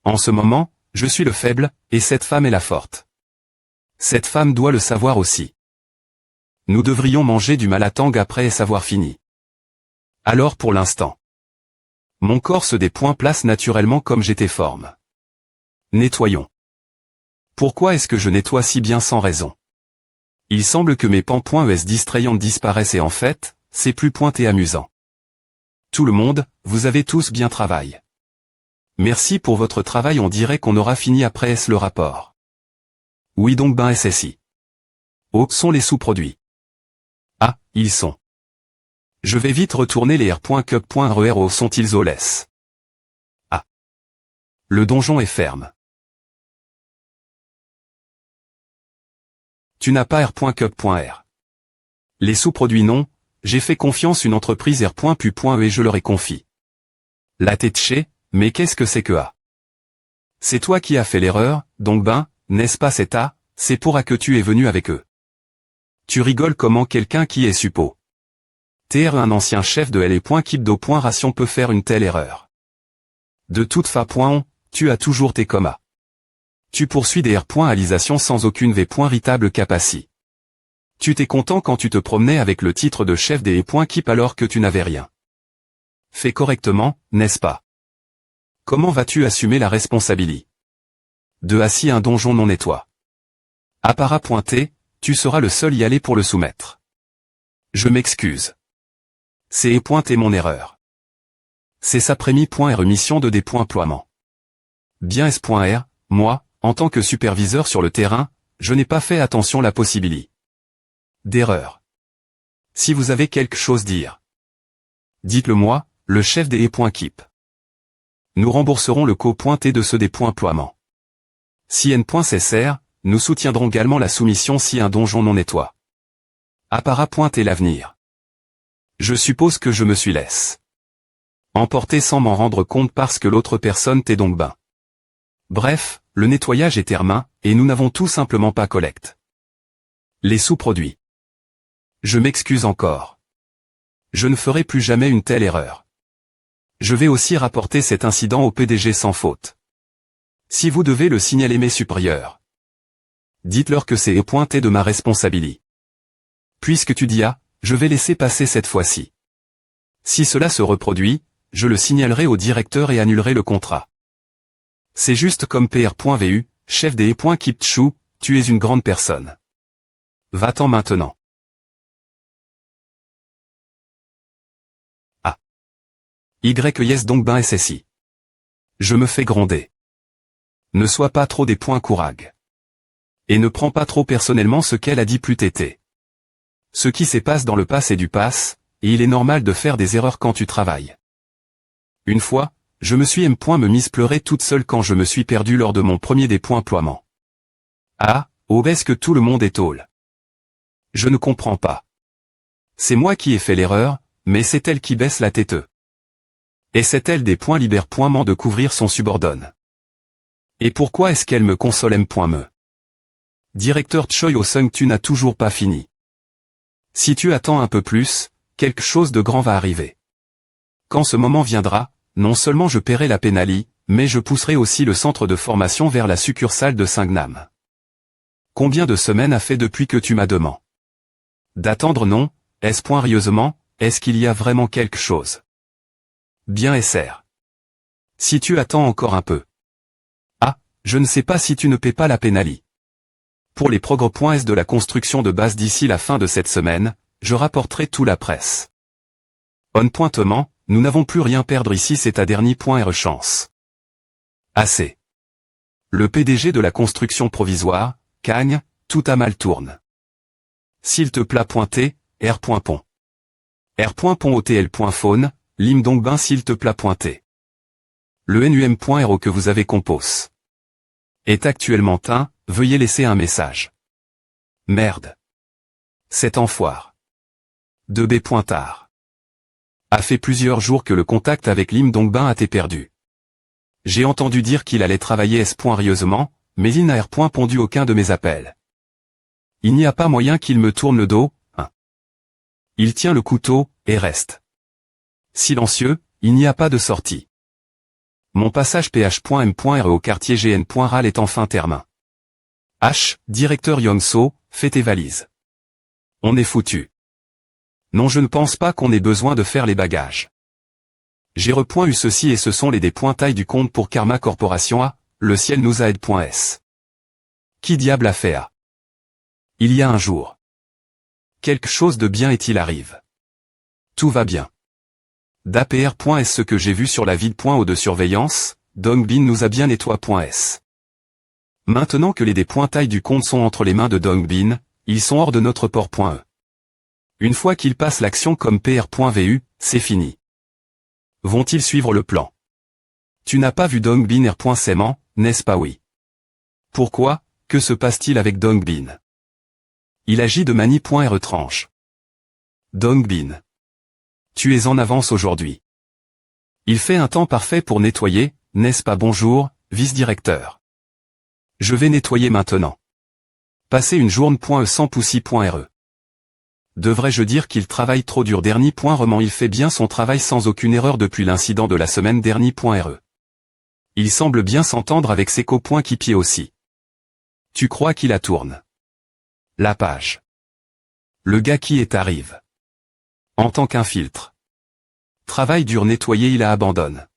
[SPEAKER 1] En ce moment, je suis le faible, et cette femme est la forte. Cette femme doit le savoir aussi. Nous devrions manger du malatang après savoir fini. Alors pour l'instant. Mon corps se place naturellement comme j'étais forme. Nettoyons. Pourquoi est-ce que je nettoie si bien sans raison? Il semble que mes pans.es distrayantes disparaissent et en fait, c'est plus pointé amusant. Tout le monde, vous avez tous bien travaillé. Merci pour votre travail, on dirait qu'on aura fini après le rapport. Oui donc ben SSI. Oh, sont les sous-produits. Ah, ils sont. Je vais vite retourner les R.Cup.RERO sont-ils au laisse. Ah. Le donjon est ferme. Tu n'as pas R.Cup.R. Les sous-produits non, j'ai fait confiance une entreprise R.Pu.E et je leur ai confié. La tétché, mais qu'est-ce que c'est que A? C'est toi qui as fait l'erreur, donc n'est-ce pas c'est A, c'est pour A que tu es venu avec eux. Tu rigoles comment quelqu'un qui est suppo. Tr un ancien chef de L.Kipdo.ration peut faire une telle erreur. De toute façon, tu as toujours tes commas. Tu poursuis des R.alisation sans aucune V.ritable capacité. Tu t'es content quand tu te promenais avec le titre de chef des E.Kip alors que tu n'avais rien. Fais correctement, n'est-ce pas? Comment vas-tu assumer la responsabilité? De assis un donjon non nettoie. Apparat pointé, tu seras le seul y aller pour le soumettre. Je m'excuse. C'est E.T mon erreur. C'est sa prémis.R mission de déploiement. Bien S.R, moi, en tant que superviseur sur le terrain, je n'ai pas fait attention la possibilité d'erreur. Si vous avez quelque chose à dire, dites-le moi, le chef des E.Kip. Nous rembourserons le co-pointé de ce déploiement. Si N.CSR, nous soutiendrons également la soumission si un donjon non nettoie. Apparat pointé l'avenir. Je suppose que je me suis laisse emporter sans m'en rendre compte parce que l'autre personne t'est donc Bref, le nettoyage est termin, et nous n'avons tout simplement pas collecte les sous-produits. Je m'excuse encore. Je ne ferai plus jamais une telle erreur. Je vais aussi rapporter cet incident au PDG sans faute. Si vous devez le signaler mes supérieurs, dites-leur que c'est pointé de ma responsabilité. Puisque tu dis A, je vais laisser passer cette fois-ci. Si cela se reproduit, je le signalerai au directeur et annulerai le contrat. C'est juste comme PR.vu, chef des E.Kip Tchou, tu es une grande personne. Va-t'en maintenant. A. Yes donc SSI. Je me fais gronder. Ne sois pas trop des points courage. Et ne prends pas trop personnellement ce qu'elle a dit plus tété. Ce qui se passe dans le passé du passe, et il est normal de faire des erreurs quand tu travailles. Une fois, je me suis me mise pleurer toute seule quand je me suis perdu lors de mon premier déploiement. Ah, est-ce que tout le monde est tôle? Je ne comprends pas. C'est moi qui ai fait l'erreur, mais c'est elle qui baisse la tête. Et c'est elle des libère.ment de couvrir son subordonne. Et pourquoi est-ce qu'elle me console me? Directeur Choi Ho-sung, tu n'as toujours pas fini. Si tu attends un peu plus, quelque chose de grand va arriver. Quand ce moment viendra, non seulement je paierai la pénalité, mais je pousserai aussi le centre de formation vers la succursale de Singnam. Combien de semaines a fait depuis que tu m'as demandé d'attendre? Non, est-ce rieusement, est-ce qu'il y a vraiment quelque chose? Bien SR. Si tu attends encore un peu. Ah, je ne sais pas si tu ne paies pas la pénalité. Pour les progrès.s de la construction de base d'ici la fin de cette semaine, je rapporterai tout la presse. Pointement, nous n'avons plus rien perdre ici, c'est ta dernier.r chance. Assez. Le PDG de la construction provisoire, Cagne, tout à mal tourne. S'il te plaît pointé, R.pont. R.pont OTL.faune, lime donc s'il te plaît pointé. Le NUM.RO que vous avez compose est actuellement veuillez laisser un message. Merde. Cet enfoire. De B. Pointard. A fait plusieurs jours que le contact avec Lim Dongbin a été perdu. J'ai entendu dire qu'il allait travailler rieusement, mais il n'a pondu aucun de mes appels. Il n'y a pas moyen qu'il me tourne le dos, hein. Il tient le couteau, et reste silencieux, il n'y a pas de sortie. Mon passage ph.m.re au quartier gn.ral est enfin terminé. H, directeur Yongso, fais tes valises. On est foutu. Non, je ne pense pas qu'on ait besoin de faire les bagages. J'ai eu ceci et ce sont les tailles du compte pour Karma Corporation A, le ciel nous a aide.s. Qui diable a fait A? Il y a un jour. Quelque chose de bien et il arrive. Tout va bien. d'APR.s ce que j'ai vu sur la ville.o de surveillance, Dongbin nous a bien nettoyé.s. Maintenant que les tailles du compte sont entre les mains de Dongbin, ils sont hors de notre port.e. Une fois qu'ils passent l'action comme PR.vu, c'est fini. Vont-ils suivre le plan? Tu n'as pas vu Dongbin R.Saiman, n'est-ce pas? Oui. Pourquoi? Que se passe-t-il avec Dongbin? Il agit de manie.retranche. Dongbin. Tu es en avance aujourd'hui. Il fait un temps parfait pour nettoyer, n'est-ce pas? Bonjour, vice-directeur. Je vais nettoyer maintenant. Passer une journée.e sans poussi.re. Devrais-je dire qu'il travaille trop dur? Dernier.roman. Il fait bien son travail sans aucune erreur depuis l'incident de la semaine. Dernier.re. Il semble bien s'entendre avec ses coéquipiers aussi. Tu crois qu'il la tourne? La page. Le gars qui est arrive. En tant qu'infiltre. Travail dur nettoyer, il a abandonne.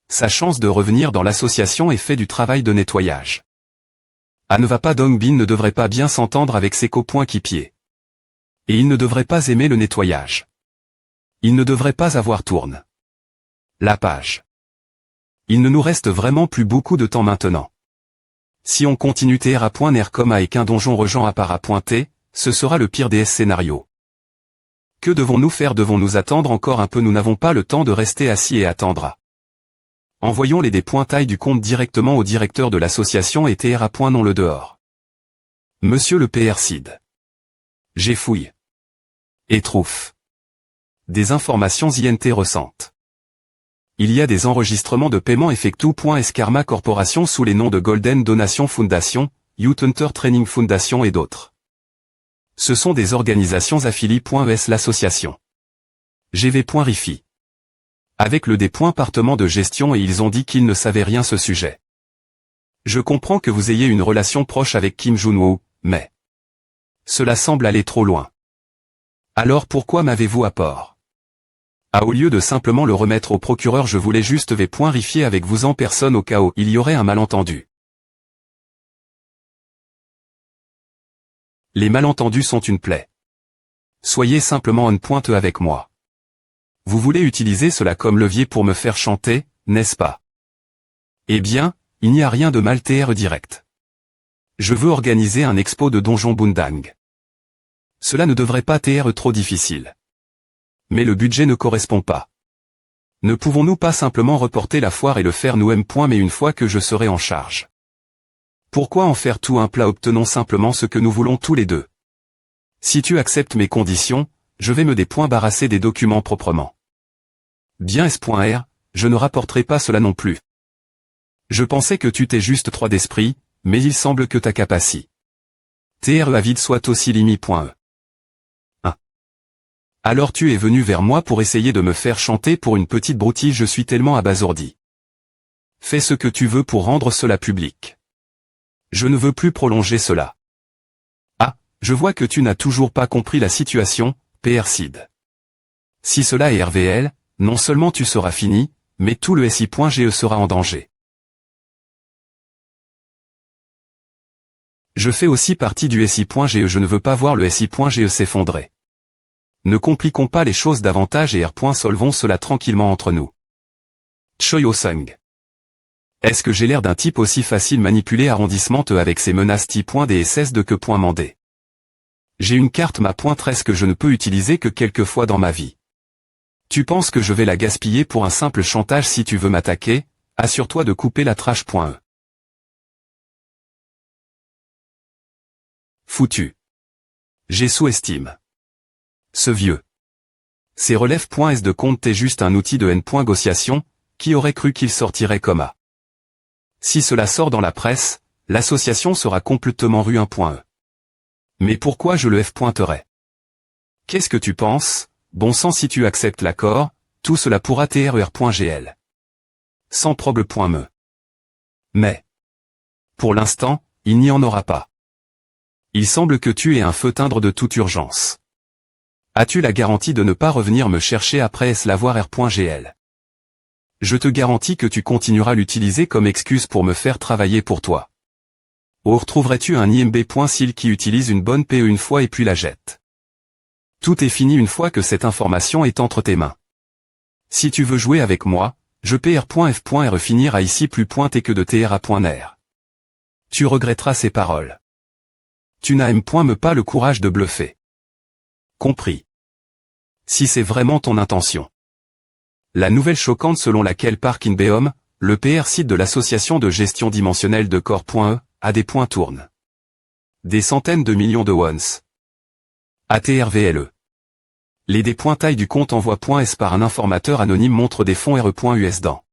[SPEAKER 1] Sa chance de revenir dans l'association est fait du travail de nettoyage. Ah, ne va pas. Dongbin ne devrait pas bien s'entendre avec ses coéquipiers. Et il ne devrait pas aimer le nettoyage. Il ne devrait pas avoir tourne. La page. Il ne nous reste vraiment plus beaucoup de temps maintenant. Si on continue TR.NR comme avec un donjon rejoint à para.t, ce sera le pire des scénarios. Que devons-nous faire? Devons-nous attendre encore un peu? Nous n'avons pas le temps de rester assis et attendre. Envoyons les pointails du compte directement au directeur de l'association et TR.non le dehors. Monsieur le PR Cid. J'ai fouillé. Et trouve. Des informations intéressantes. Il y a des enregistrements de paiement effectués. Karma Corporation sous les noms de Golden Donation Foundation, Youth Hunter Training Foundation et d'autres. Ce sont des organisations affiliées.es l'association. GV.rifi. Avec le département de gestion et ils ont dit qu'ils ne savaient rien ce sujet. Je comprends que vous ayez une relation proche avec Kim Jong-woo, mais cela semble aller trop loin. Alors pourquoi m'avez-vous apport? Au lieu de simplement le remettre au procureur, je voulais juste vérifier avec vous en personne au cas où il y aurait un malentendu. Les malentendus sont une plaie. Soyez simplement on point avec moi. Vous voulez utiliser cela comme levier pour me faire chanter, n'est-ce pas? Eh bien, il n'y a rien de mal. TR direct. Je veux organiser un expo de Donjon Bundang. Cela ne devrait pas être trop difficile. Mais le budget ne correspond pas. Ne pouvons-nous pas simplement reporter la foire et le faire nous-mêmes? Mais une fois que je serai en charge. Pourquoi en faire tout un plat? Obtenons simplement ce que nous voulons tous les deux. Si tu acceptes mes conditions, je vais me débarrasser des documents proprement. Bien S.R, je ne rapporterai pas cela non plus. Je pensais que tu t'es juste 3 d'esprit, mais il semble que ta capacité. TR avide soit aussi limite.e. Alors tu es venu vers moi pour essayer de me faire chanter pour une petite broutille? Je suis tellement abasourdi. Fais ce que tu veux pour rendre cela public. Je ne veux plus prolonger cela. Ah, je vois que tu n'as toujours pas compris la situation, PR Cid. Si cela est RVL, non seulement tu seras fini, mais tout le SI.GE sera en danger. Je fais aussi partie du SI.GE, je ne veux pas voir le SI.GE s'effondrer. Ne compliquons pas les choses davantage et solvons cela tranquillement entre nous. Choi Sung. Est-ce que j'ai l'air d'un type aussi facile manipulé arrondissement avec ses menaces T.DSS de que mandé? J'ai une carte ma .13 que je ne peux utiliser que quelques fois dans ma vie. Tu penses que je vais la gaspiller pour un simple chantage? Si tu veux m'attaquer, assure-toi de couper la trash.e. Foutu. J'ai sous-estime. Ce vieux. Ces relèves.s de compte est juste un outil de négociation, qui aurait cru qu'il sortirait comme A. Si cela sort dans la presse, l'association sera complètement rue 1.e. Mais pourquoi je le F-pointerais? Qu'est-ce que tu penses? Bon sang, si tu acceptes l'accord, tout cela pourra TRER.GL. Sans problème.me. Mais, pour l'instant, il n'y en aura pas. Il semble que tu aies un feu teindre de toute urgence. As-tu la garantie de ne pas revenir me chercher après l'avoir R.GL? Je te garantis que tu continueras à l'utiliser comme excuse pour me faire travailler pour toi. Ou retrouverais-tu un IMB.SIL qui utilise une bonne PE une fois et puis la jette? Tout est fini une fois que cette information est entre tes mains. Si tu veux jouer avec moi, je PR.F.R finira ici plus pointé que de TRA.NR. Tu regretteras ces paroles. Tu n'as me pas le courage de bluffer. Compris. Si c'est vraiment ton intention. La nouvelle choquante selon laquelle Parkinbeom, le PR site de l'association de gestion dimensionnelle de corps.e, a des points tournent. Des centaines de millions de wons. ATRVLE. Les dépointailles du compte envoi.s par un informateur anonyme montrent des fonds RE.US dans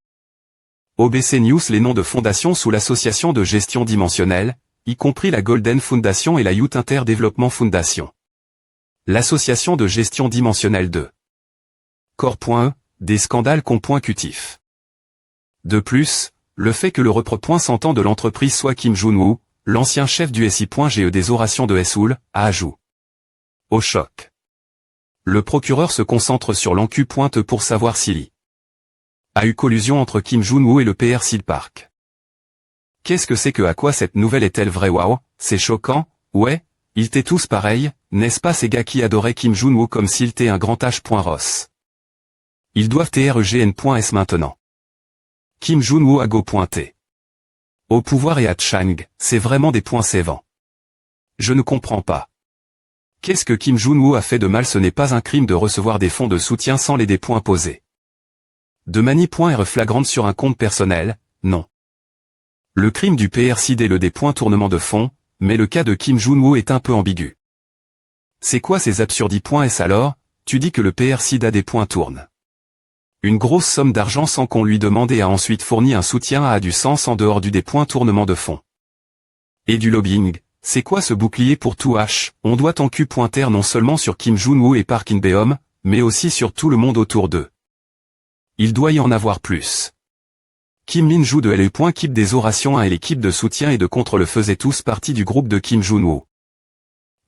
[SPEAKER 1] OBC News les noms de fondations sous l'association de gestion dimensionnelle, y compris la Golden Foundation et la Youth Inter Development Foundation. L'association de gestion dimensionnelle de Core.e, des scandales consécutifs. De plus, le fait que le représentant de l'entreprise soit Kim Jun-woo, l'ancien chef du SI.GE des orations de Seoul, a ajouté au choc. Le procureur se concentre sur l'enquête pour savoir s'il y a eu collusion entre Kim Jun-woo et le PR Seoul Park. Qu'est-ce que c'est que à quoi cette nouvelle est-elle vraie? Waouh, c'est choquant, ouais, ils étaient tous pareils, n'est-ce pas ces gars qui adoraient Kim Jun-woo comme s'il était un grand H.Ross. Ils doivent TREGN.S maintenant. Kim Jun-woo a go pointé. Au pouvoir et à Chang, c'est vraiment des points sévants. Je ne comprends pas. Qu'est-ce que Kim Jun-woo a fait de mal? Ce n'est pas un crime de recevoir des fonds de soutien sans les points posés. De mani.R flagrante sur un compte personnel, non. Le crime du PRCD est le tournement de fonds, mais le cas de Kim Jun-woo est un peu ambigu. C'est quoi ces absurdi.s alors? Tu dis que le PRCD a des points tourne. Une grosse somme d'argent sans qu'on lui demande et a ensuite fourni un soutien a du sens en dehors du tournement de fonds. Et du lobbying, c'est quoi ce bouclier pour tout H? On doit en Q.R non seulement sur Kim Jun-woo et Park In-beom, mais aussi sur tout le monde autour d'eux. Il doit y en avoir plus. Kim Min-joo de LE.Kip des orations 1 et l'équipe de soutien et de contre le faisaient tous partie du groupe de Kim Jun-woo.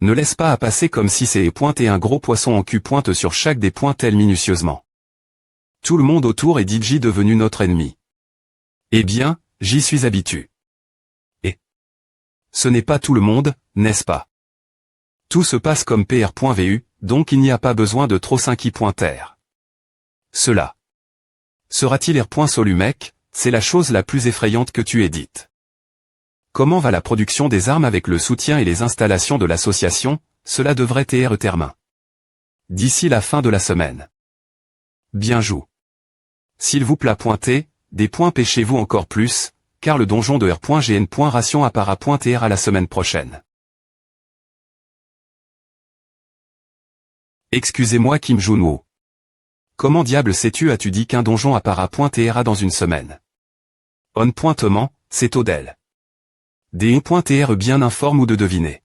[SPEAKER 1] Ne laisse pas à passer comme si c'est et un gros poisson en Q pointe sur chaque des points tel minutieusement. Tout le monde autour est DJ devenu notre ennemi. Eh bien, j'y suis habitué. Et ce n'est pas tout le monde, n'est-ce pas? Tout se passe comme PR.vu, donc il n'y a pas besoin de trop 5i.r. Cela sera-t-il R.Solumec? C'est la chose la plus effrayante que tu aies dite. Comment va la production des armes avec le soutien et les installations de l'association? Cela devrait être terminé d'ici la fin de la semaine. Bien joué. S'il vous plaît pointez, des points pêchez-vous encore plus, car le donjon de R.GN.ration appara.TR à la semaine prochaine. Excusez-moi Kim Jun-woo. Comment diable sais-tu as-tu dit qu'un donjon appara.TR dans une semaine? On pointement, c'est Odell. Des .TR bien informe ou de deviner.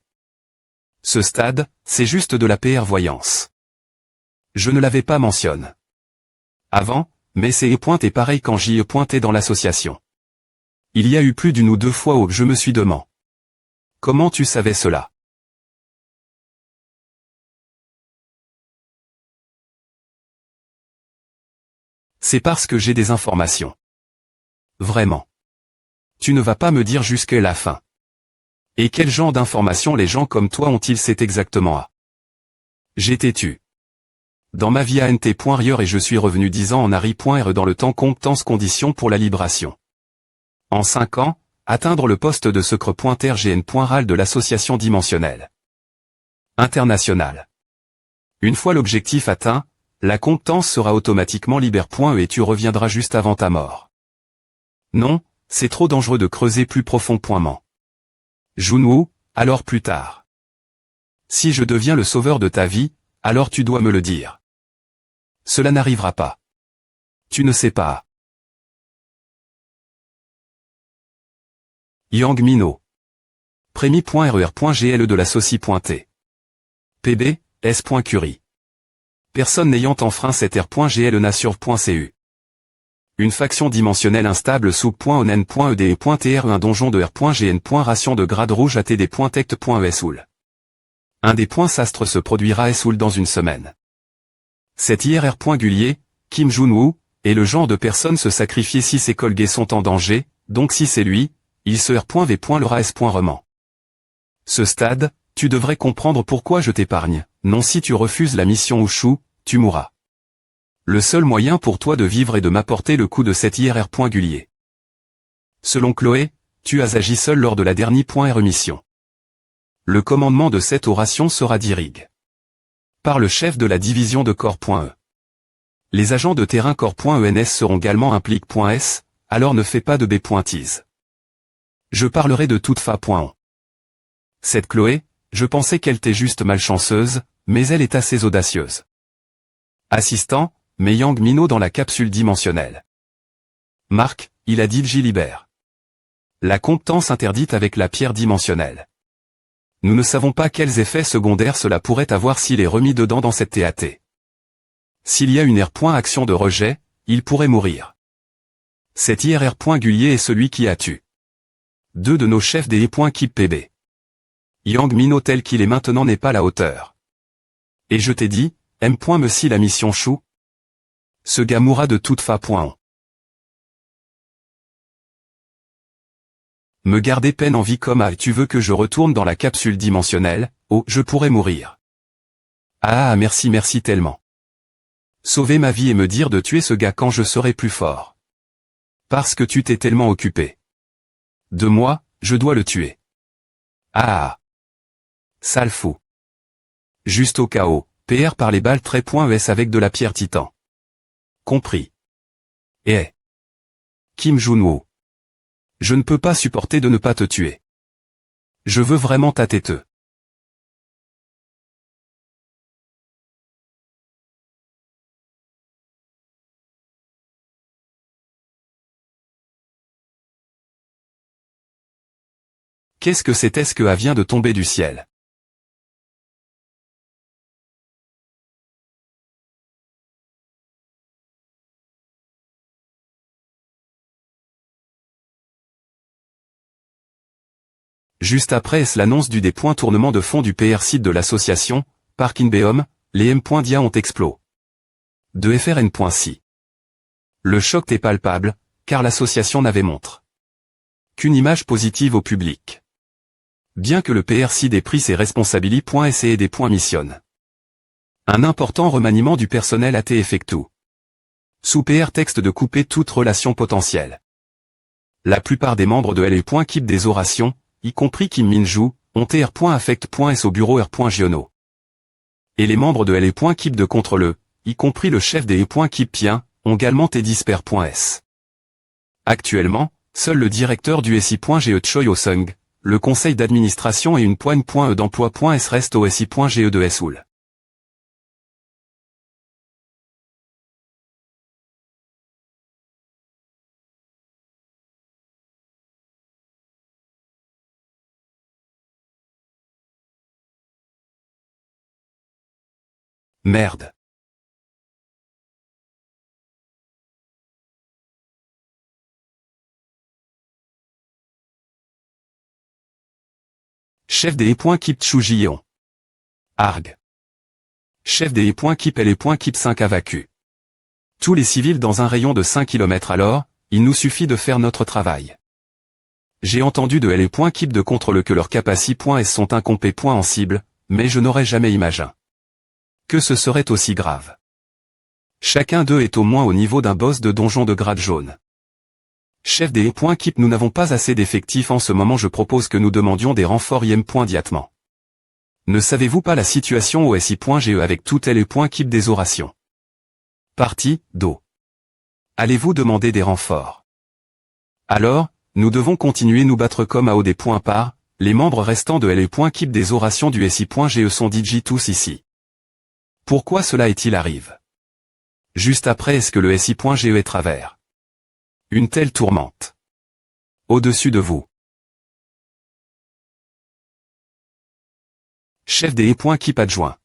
[SPEAKER 1] Ce stade, c'est juste de la PR voyance. Je ne l'avais pas mentionné avant, mais c'est et pareil quand j'y ai pointé dans l'association. Il y a eu plus d'une ou deux fois où je me suis demandé. Comment tu savais cela? C'est parce que j'ai des informations. Vraiment. Tu ne vas pas me dire jusqu'à la fin. Et quel genre d'informations les gens comme toi ont-ils? C'est exactement à. J'ai têtu. Dans ma vie ANT.RIEUR et je suis revenu 10 ans en ARI.RE dans le temps compétence conditions pour la libération. En 5 ans, atteindre le poste de secret.RGN.RAL de l'association dimensionnelle internationale. Une fois l'objectif atteint, la compétence sera automatiquement libère.E et tu reviendras juste avant ta mort. Non, c'est trop dangereux de creuser plus profond.ment. Jun-woo, alors plus tard. Si je deviens le sauveur de ta vie, alors tu dois me le dire. Cela n'arrivera pas. Tu ne sais pas. Yang Mino. Prémi.RER.GLE de la Soci.T. PB, S.Curie. Personne n'ayant enfreint cet R.GLE Nassur.cu. Une faction dimensionnelle instable sous .onen.ed.tr un donjon de R.GN.ration de grade rouge à td.tect.esoul. Un des points sastres se produira à Seoul dans une semaine. Cet IRR.Gulier, Kim Jun-woo, est le genre de personne se sacrifier si ses collègues sont en danger, donc si c'est lui, il se R.V. le RAS.Reman. Ce stade, tu devrais comprendre pourquoi je t'épargne, non si tu refuses la mission Ushu, tu mourras. Le seul moyen pour toi de vivre est de m'apporter le coup de cet IRR.Gulier. Selon Chloé, tu as agi seul lors de la dernière mission. Le commandement de cette oration sera dirigé par le chef de la division de Corps.E. Les agents de terrain Corps.ENS seront également impliqués.S, alors ne fais pas de B.tease. Je parlerai de toute fa.on. Cette Chloé, je pensais qu'elle était juste malchanceuse, mais elle est assez audacieuse. Assistant, met Yang Mino dans la capsule dimensionnelle. Marc, il a dit Gilibert. La compétence interdite avec la pierre dimensionnelle. Nous ne savons pas quels effets secondaires cela pourrait avoir s'il est remis dedans dans cette TAT. S'il y a une action de rejet, il pourrait mourir. Cet IRR.Gullier est celui qui a tué 2 de nos chefs des E.PB. Yang Mino tel qu'il est maintenant n'est pas à la hauteur. Et je t'ai dit, me si la mission chou. Ce gars mourra de toute façon. Me garder peine en vie comme tu veux que je retourne dans la capsule dimensionnelle, oh, je pourrais mourir. Ah merci tellement. Sauver ma vie et me dire de tuer ce gars quand je serai plus fort. Parce que tu t'es tellement occupé de moi, je dois le tuer. Ah. Sale fou. Juste au chaos, PR par les balles .es avec de la pierre titan. Compris. Et Kim Jun-woo. Je ne peux pas supporter de ne pas te tuer. Je veux vraiment ta tête. Qu'est-ce que c'était ce que vient de tomber du ciel? Juste après est-ce l'annonce du tournement de fonds du PR site de l'association, Parkinbeom, les M.dia ont explosé. De FRN.si. Le choc est palpable, car l'association n'avait montré qu'une image positive au public. Bien que le PRC ait pris ses responsabilités. Et des missionne. Un important remaniement du personnel a été effectué. Sous PR texte de couper toute relation potentielle. La plupart des membres de LE.Keep des orations, y compris Kim Min-joo, ont TR.affect.s au bureau R.Giono. Et les membres de LE.Keep de contre-le, y compris le chef des E.Keep Pien, ont également T10per.s. Actuellement, seul le directeur du SI.GE Choi Ho-sung, le conseil d'administration et une poigne.e d'emploi.s restent au SI.GE de Seoul. Merde. Chef des E.Keep Chu Ji-yeon. Arg. Chef des E.Keep LE.Keep 5 vacu. Tous les civils dans un rayon de 5 km alors, il nous suffit de faire notre travail. J'ai entendu de LE.Keep de contre-le que leurs capacités.s sont incompétents en cible, mais je n'aurais jamais imaginé que ce serait aussi grave. Chacun d'eux est au moins au niveau d'un boss de donjon de grade jaune. Chef des E.Keep, nous n'avons pas assez d'effectifs en ce moment, je propose que nous demandions des renforts immédiatement. Ne savez-vous pas la situation au SI.GE avec toute LE.Keep des orations? Partie, Do. Allez-vous demander des renforts? Alors, nous devons continuer nous battre comme à des points par, les membres restants de LE.Keep des orations du SI.GE sont DJ tous ici. Pourquoi cela est-il arrive? Juste après est-ce que le SI.GE est travers? Une telle tourmente. Au-dessus de vous. Chef des E.Keep adjoint.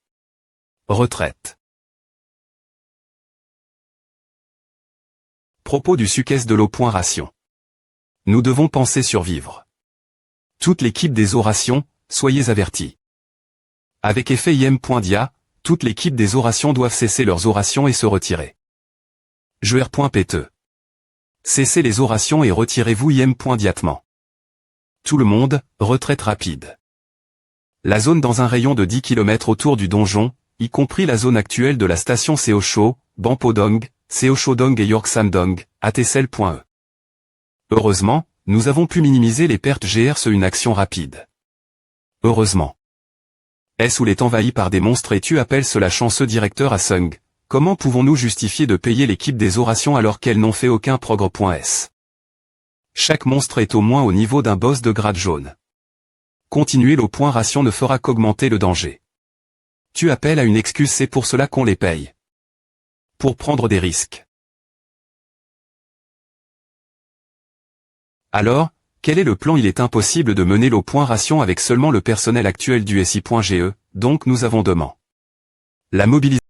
[SPEAKER 1] Retraite. Propos du succès de l'eau.ration. Nous devons penser survivre. Toute l'équipe des orations, soyez avertis. Avec effet IM.dia, toute l'équipe des orations doivent cesser leurs orations et se retirer. Je R.Pte. Cessez les orations et retirez-vous IM.diatement. Tout le monde, retraite rapide. La zone dans un rayon de 10 km autour du donjon, y compris la zone actuelle de la station Seocho, Bampodong, Seochodong et Yorksandong, ATCL.e. Heureusement, nous avons pu minimiser les pertes GR une action rapide. Heureusement. Seoul est envahi par des monstres et tu appelles cela chanceux directeur à Sung. Comment pouvons-nous justifier de payer l'équipe des orations alors qu'elles n'ont fait aucun progrès.s? Chaque monstre est au moins au niveau d'un boss de grade jaune. Continuer l'eau.ration ne fera qu'augmenter le danger. Tu appelles à une excuse, c'est pour cela qu'on les paye. pour prendre des risques. Alors, quel est le plan? Il est impossible de mener l'opération avec seulement le personnel actuel du SI.GE, donc nous avons demain la mobilisation